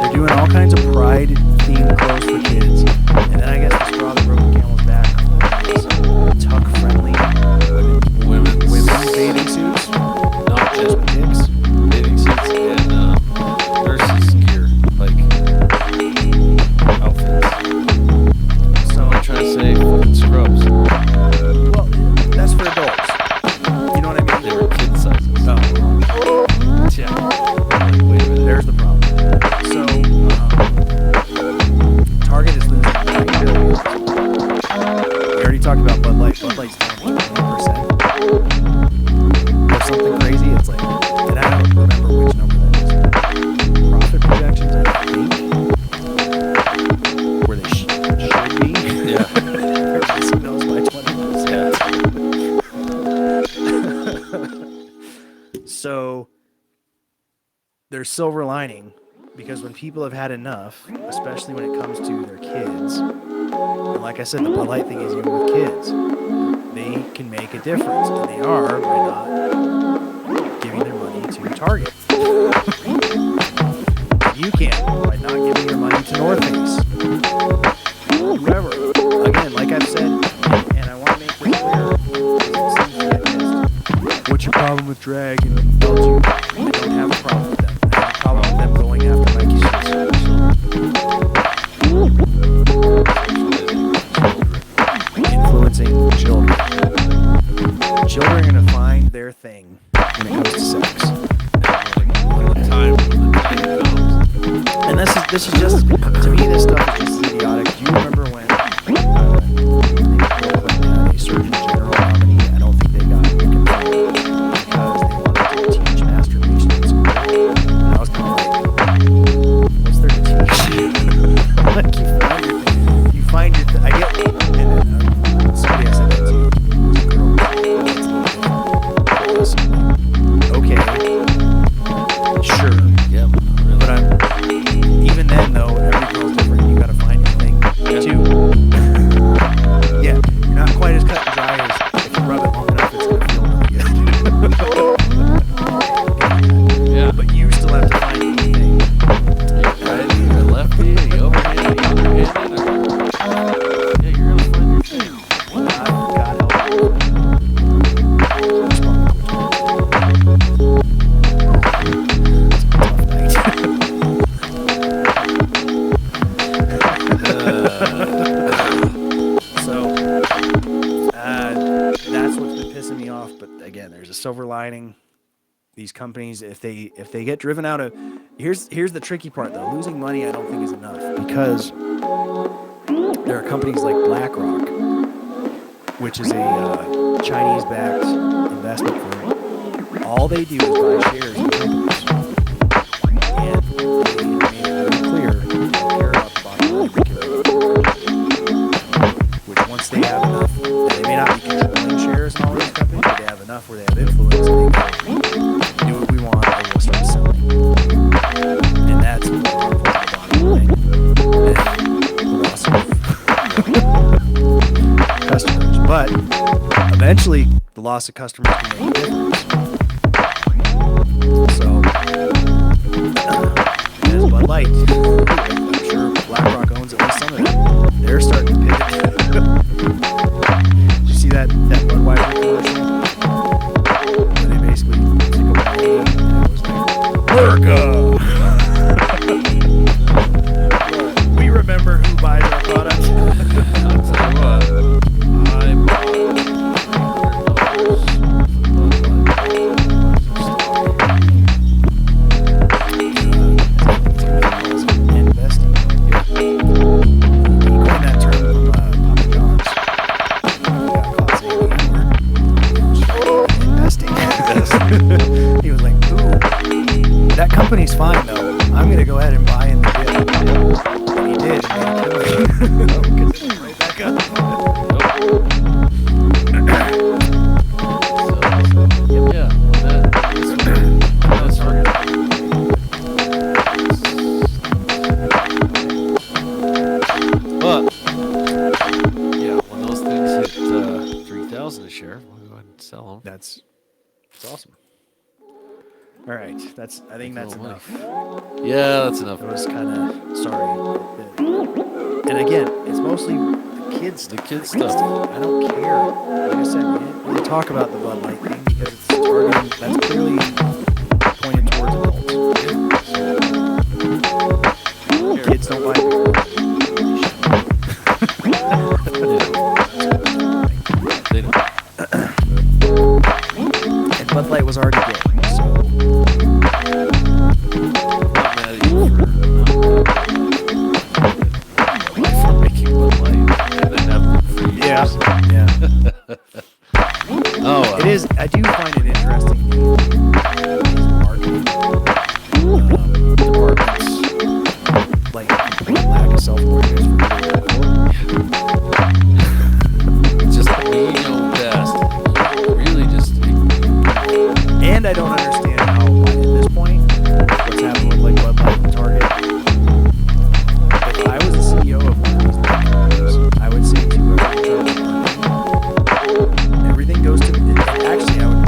They're doing all kinds of pride-themed clothes for kids. And then I guess the straw that broke the camel's back is tuck-friendly women's bathing suits. Not just dicks. Bathing suits and nurses' gear, like outfits. So I'm trying to say fucking scrubs. Well, that's for adults. You know what I mean? They were kid sizes. Oh. Yeah. Like, wait a minute, there's the problem. So, Target is losing $9 billion. We already talked about Bud Light. Bud Light's down 20%. Or something crazy. It's like, and I don't remember which number that is. Profit projections, I think. Where they should be. Yeah. Everybody knows by 20%. So, there's silver lining because when people have had enough, especially when it comes to their kids, and like I said, the Bud Light thing is even with kids, they can make a difference, and they are by not giving their money to Target. You can by not giving your money to North Face. Whoever. Again, like I've said, and I want to make this clear, because it seems to get missed. What's your problem with drag? And don't you? I don't have a problem with them. I have a problem with them going after my kids. Influencing children. Children are going to find their thing when it comes to sex. And this is just, to me, this stuff is just as idiotic. Do you remember when Bill Clinton had a Surgeon General nominee? I don't think they got confirmed because they wanted to teach masturbation in school. And I was kind of like, what's there to teach? Like, you find your I get, and then somebody else said that too. It was a girl. Okay. Sure. Yep. But even then though, every girl's different. You gotta find your thing too. Yeah, you're not quite as cut and dry as if you rub it long enough, it's gonna feel really good. Yeah. But you still have to find your thing. Right? You're lefty, the overhand, the underhand. Yeah, you're gonna find your thing. God help you. That's what's been pissing me off. But again, there's a silver lining. These companies, if they get driven out of, here's the tricky part though. Losing money, I don't think is enough because there are companies like BlackRock which is a Chinese-backed investment firm. All they do is buy shares in companies. And they made it very clear they don't care about the bottom line, they care about the margin. Which once they have enough, they may not be controlling shares in all these companies, but they have enough where they have influence and they go, do what we want and we'll start selling. And that's more harmful to the bottom line than the loss of customers. But eventually, the loss of customers can make a difference. So, as Bud Light, I'm sure BlackRock owns at least some of them. They're starting to pivot. Did you see that Budweiser commercial? Where they basically took a bottle and it was like, America! We remember who buys our product. I'll tell you what. I bought investing. Yeah. He coined that term from Papa John's. He got caught saying the investing. He was like, ooh, that company's fine though. I'm going to go ahead and buy in the dip. And he did. And because it right back up. Yeah, that's hard. But yeah, when those things hit 3,000 a share, we'll go ahead and sell them. That's awesome. All right, I think that's enough. Yeah, that's enough. It was kind of sorry. And again, it's mostly the kids stuff. I don't care. Like I said, we didn't really talk about the Bud Light thing because it's targeting. That's clearly pointed towards adults. Kids don't buy beer. They don't. And Bud Light was already gay, so. Not mad at you for making Bud Light and then have them for years. Yeah. Oh, it is. I do find it interesting. These marketing departments like complete lack of self-awareness for just we know best. Really, just. And I don't understand how at this point what's happening with like Bud Light and Target. If I was the CEO of one of these companies, I would say to whoever in charge of marketing, everything goes to. Actually, I would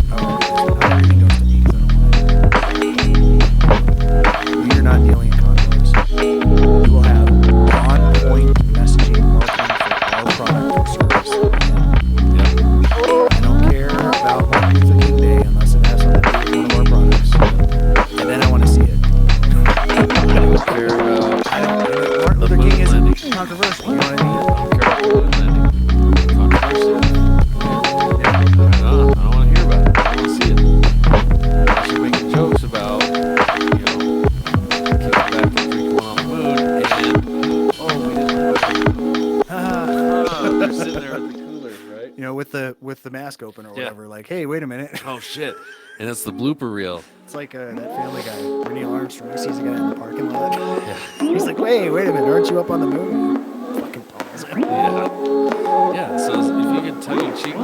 everything goes to me because I don't. We are not dealing in condoms. We will have on-point messaging marketing for our product or service. I don't care about Martin Luther King Day unless it has something to do with one of our products. And then I want to see it. I don't care about. Martin Luther King isn't controversial. You know what I mean? I don't care about the moon landing. Controversy. I don't want to hear about it. I want to see it. Unless you're making jokes about, kicking back and drinking one on the moon, and we didn't. They're sitting there at the cooler, right? With the mask open or whatever. Like, hey, wait a minute. Oh shit! And it's the blooper reel. It's like that Family Guy. Neil Armstrong sees a guy in the parking lot. Yeah. He's like, wait a minute, aren't you up on the moon? He fucking pause it. Yeah. So if you can tongue in cheek,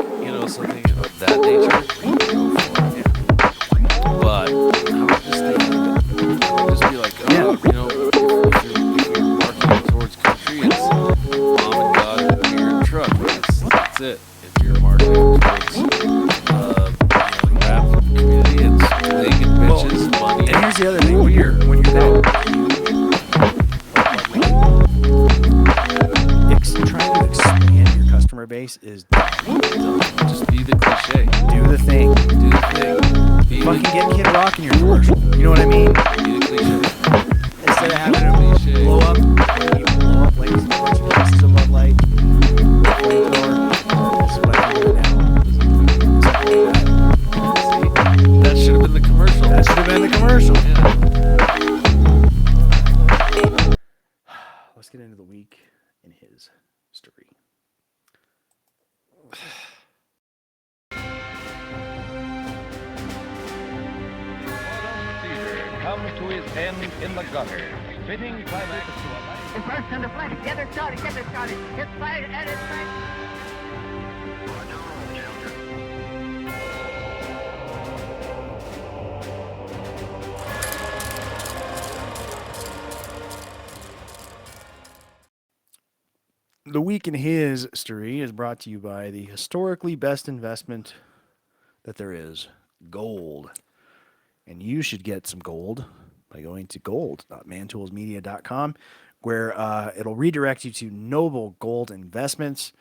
something of that nature, go for it. Yeah. But I would just think, I would just be like, if you're marketing towards country, it's mom and dad, beer and truck. That's it. If you're marketing towards the rap community, it's leg and bitches, money. And here's the other thing: when you're that trying to expand your customer base is just be the cliche. Do the thing. Fucking get Kid Rock in your commercial. You know what I mean? Be the cliche. Instead of having them blow up like a bunch of pieces of Bud Light. Flamethrower. This is what I can do now. Something like that. See? That should have been the commercial. That should have been the commercial. Yeah. Let's get into the week in his story. comes to his end in the gutter, fitting climax to a life. The first on the flank. Get it started. Get it started. Hit fire and it's right. The Week in His Story is brought to you by the historically best investment that there is, gold. And you should get some gold by going to gold.mantoolsmedia.com, where it'll redirect you to Noble Gold Investments,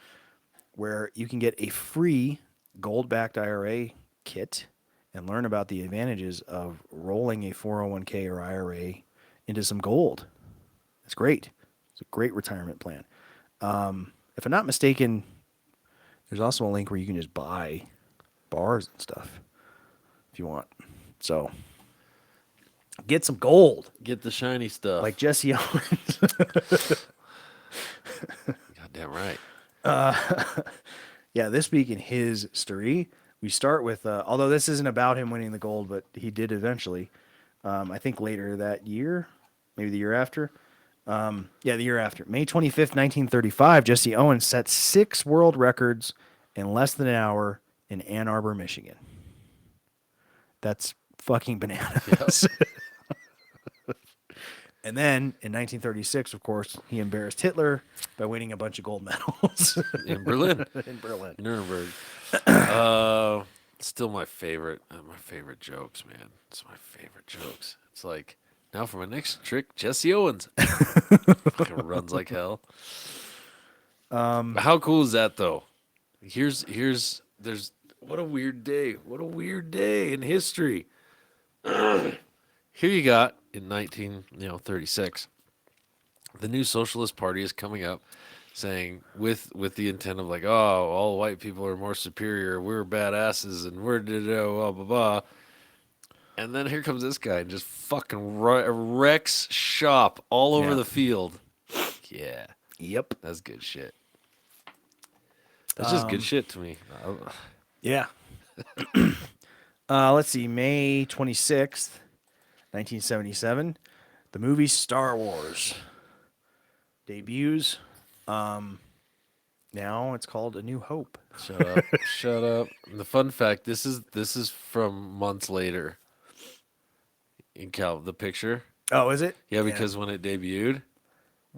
where you can get a free gold-backed IRA kit and learn about the advantages of rolling a 401k or IRA into some gold. It's great. It's a great retirement plan. If I'm not mistaken, there's also a link where you can just buy bars and stuff if you want. So get some gold. Get the shiny stuff. Like Jesse Owens. Goddamn right. Yeah, this week in his story, we start with, although this isn't about him winning the gold, but he did eventually. I think later that year, maybe the year after. The year after. May 25th, 1935, Jesse Owens set 6 world records in less than an hour in Ann Arbor, Michigan. That's fucking bananas. Yep. And then in 1936, of course, he embarrassed Hitler by winning a bunch of gold medals. In Berlin. In Berlin. Nuremberg. Still my favorite. My favorite jokes, man. It's my favorite jokes. It's like, now for my next trick, Jesse Owens. Fucking runs like hell. How cool is that, though? There's what a weird day. What a weird day in history. Here you got in 1936, the new Socialist Party is coming up, saying with the intent of like, oh, all white people are more superior, we're badasses, and we're blah blah blah. And then here comes this guy and just fucking wrecks shop all over the field. Yeah. Yep. That's good shit. That's just good shit to me. Yeah. Let's see. May 26th, 1977. The movie Star Wars debuts. Now it's called A New Hope. Shut up. Shut up. And the fun fact, this is from months later. In the picture. Oh, is it? Yeah, because when it debuted,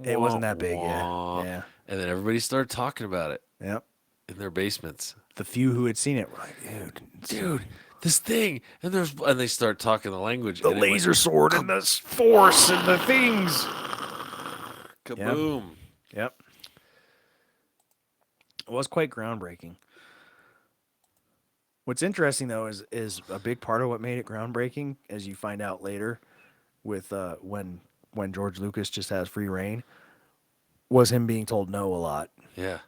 it wasn't that big. Yeah. And then everybody started talking about it. Yep. In their basements. The few who had seen it were like, dude, this thing, and they start talking the language. The laser sword and the force and the things. Kaboom. Yep. It was quite groundbreaking. What's interesting, though, is a big part of what made it groundbreaking, as you find out later, with when George Lucas just has free reign, was him being told no a lot. Yeah.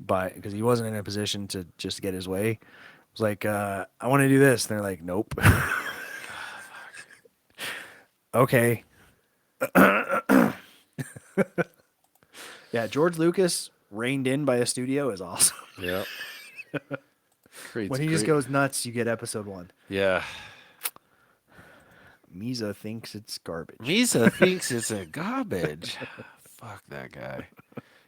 Because he wasn't in a position to just get his way. It was like, I want to do this. And they're like, nope. Okay. Yeah, George Lucas reined in by a studio is awesome. Yep. When he just goes nuts, you get episode 1. Yeah. Misa thinks it's garbage. Misa thinks it's a garbage. Fuck that guy.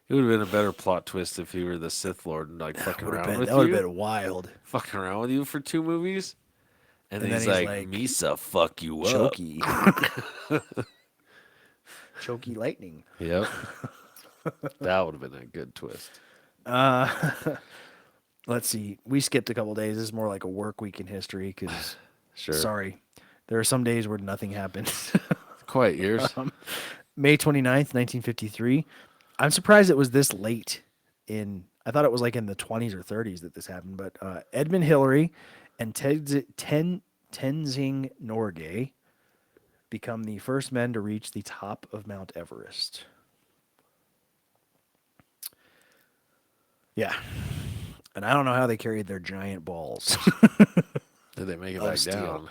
It would have been a better plot twist if he were the Sith Lord and like fucking around with you. That would have been wild. Fucking around with you for 2 movies. And then he's like, Misa, fuck you up. Chokey. Chokey lightning. Yep. That would have been a good twist. Let's see. We skipped a couple days. This is more like a work week in history because, sure. Sorry, there are some days where nothing happens. Quiet years. May 29th, 1953. I'm surprised it was this late in. I thought it was like in the 20s or 30s that this happened. But Edmund Hillary and Tenzing Norgay become the first men to reach the top of Mount Everest. Yeah. And I don't know how they carried their giant balls. Did they make it back down?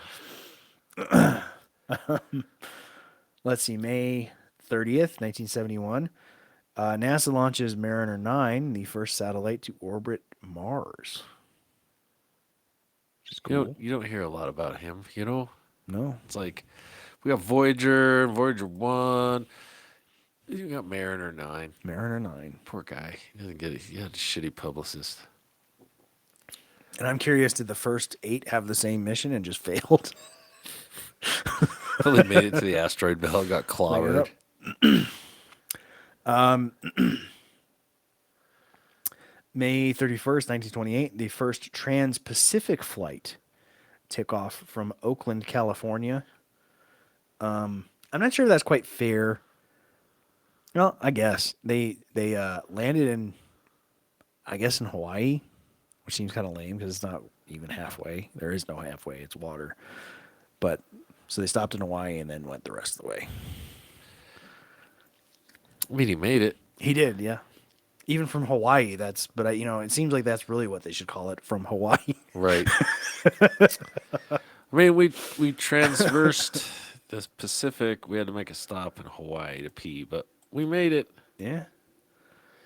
Let's see. May 30th, 1971. NASA launches Mariner 9, the first satellite to orbit Mars. Which is cool. You don't hear a lot about him, you know? No. It's like, We got Voyager, Voyager 1. You got Mariner 9. Mariner 9. Poor guy. He doesn't get it. He had a shitty publicist. And I'm curious, did the first 8 have the same mission and just failed? Until they made it to the asteroid belt, got clobbered. May 31st, 1928, the first trans-Pacific flight took off from Oakland, California. I'm not sure if that's quite fair. Well, I guess they landed in, I guess, in Hawaii, which seems kind of lame because it's not even halfway. There is no halfway; it's water. But so they stopped in Hawaii and then went the rest of the way. I mean, he made it. He did, yeah. Even from Hawaii, but it seems like that's really what they should call it, from Hawaii. Right. I mean, we transversed the Pacific. We had to make a stop in Hawaii to pee, but we made it. Yeah.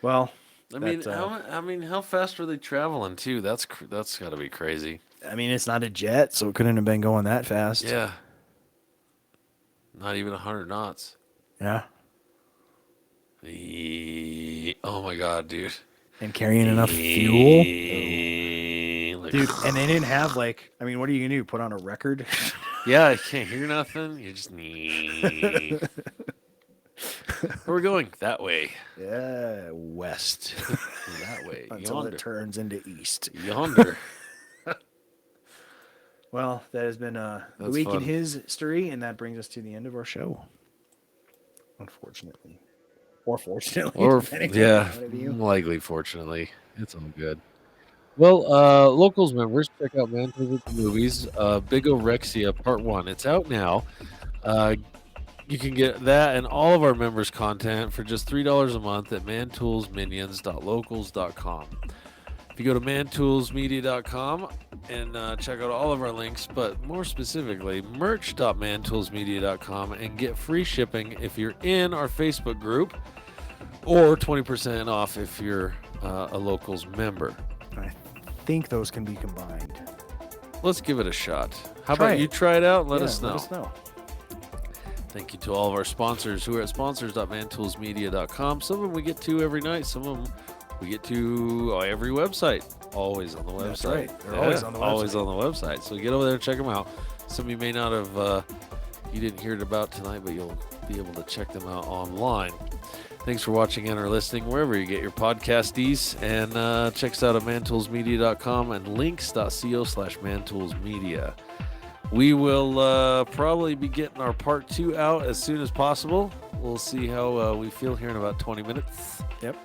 Well, I mean, how fast were they traveling too? That's got to be crazy. I mean, it's not a jet, so it couldn't have been going that fast. Yeah. Not even 100 knots. Yeah. Oh my God, dude. And carrying enough fuel. Like, dude, and they didn't have what are you going to do? Put on a record? Yeah, you can't hear nothing. You just We're going that way. Yeah, west. That way. Until it turns into east. Yonder. Well, that has been the week in his history, and that brings us to the end of our show. Unfortunately. Or fortunately. Or, yeah, likely fortunately. It's all good. Well, Locals members, check out Man Tools Movies, Bigorexia Part 1. It's out now. You can get that and all of our members' content for just $3 a month at mantoolsminions.locals.com. If you go to mantoolsmedia.com and check out all of our links, but more specifically, merch.mantoolsmedia.com, and get free shipping if you're in our Facebook group, or 20% off if you're a Locals member. I think those can be combined. Let's give it a shot. How about you try it out and let us know? Let us know. Thank you to all of our sponsors who are at sponsors.mantoolsmedia.com. Some of them we get to every night. Some of them we get to every website. Always on the website. That's right. They're always on the website. Always on the website. So get over there and check them out. Some of you may not have, you didn't hear it about tonight, but you'll be able to check them out online. Thanks for watching and or listening wherever you get your podcasties. And check us out at mantoolsmedia.com and links.co/mantoolsmedia. We will probably be getting our part 2 out as soon as possible. We'll see how we feel here in about 20 minutes. Yep.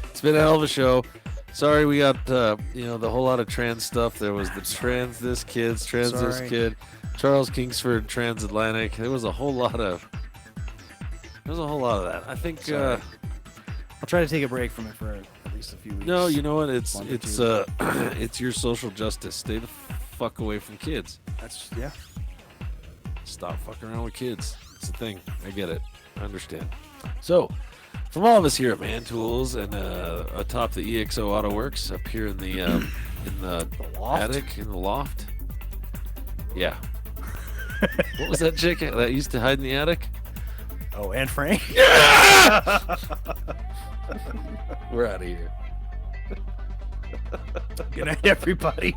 It's been a hell of a show. Sorry we got, the whole lot of trans stuff. There was the trans this kid, Charles Kingsford, transatlantic. There was a whole lot of that. I think I'll try to take a break from it for at least a few weeks. No, you know what? It's your social justice. Stay the fuck away from kids. Yeah. Stop fucking around with kids. It's a thing. I get it. I understand. So, from all of us here at Man Tools and atop the EXO Auto Works up here in the attic, in the loft. Yeah. What was that chick that used to hide in the attic? Oh, and Frank? Yeah! We're out of here. Good night, everybody.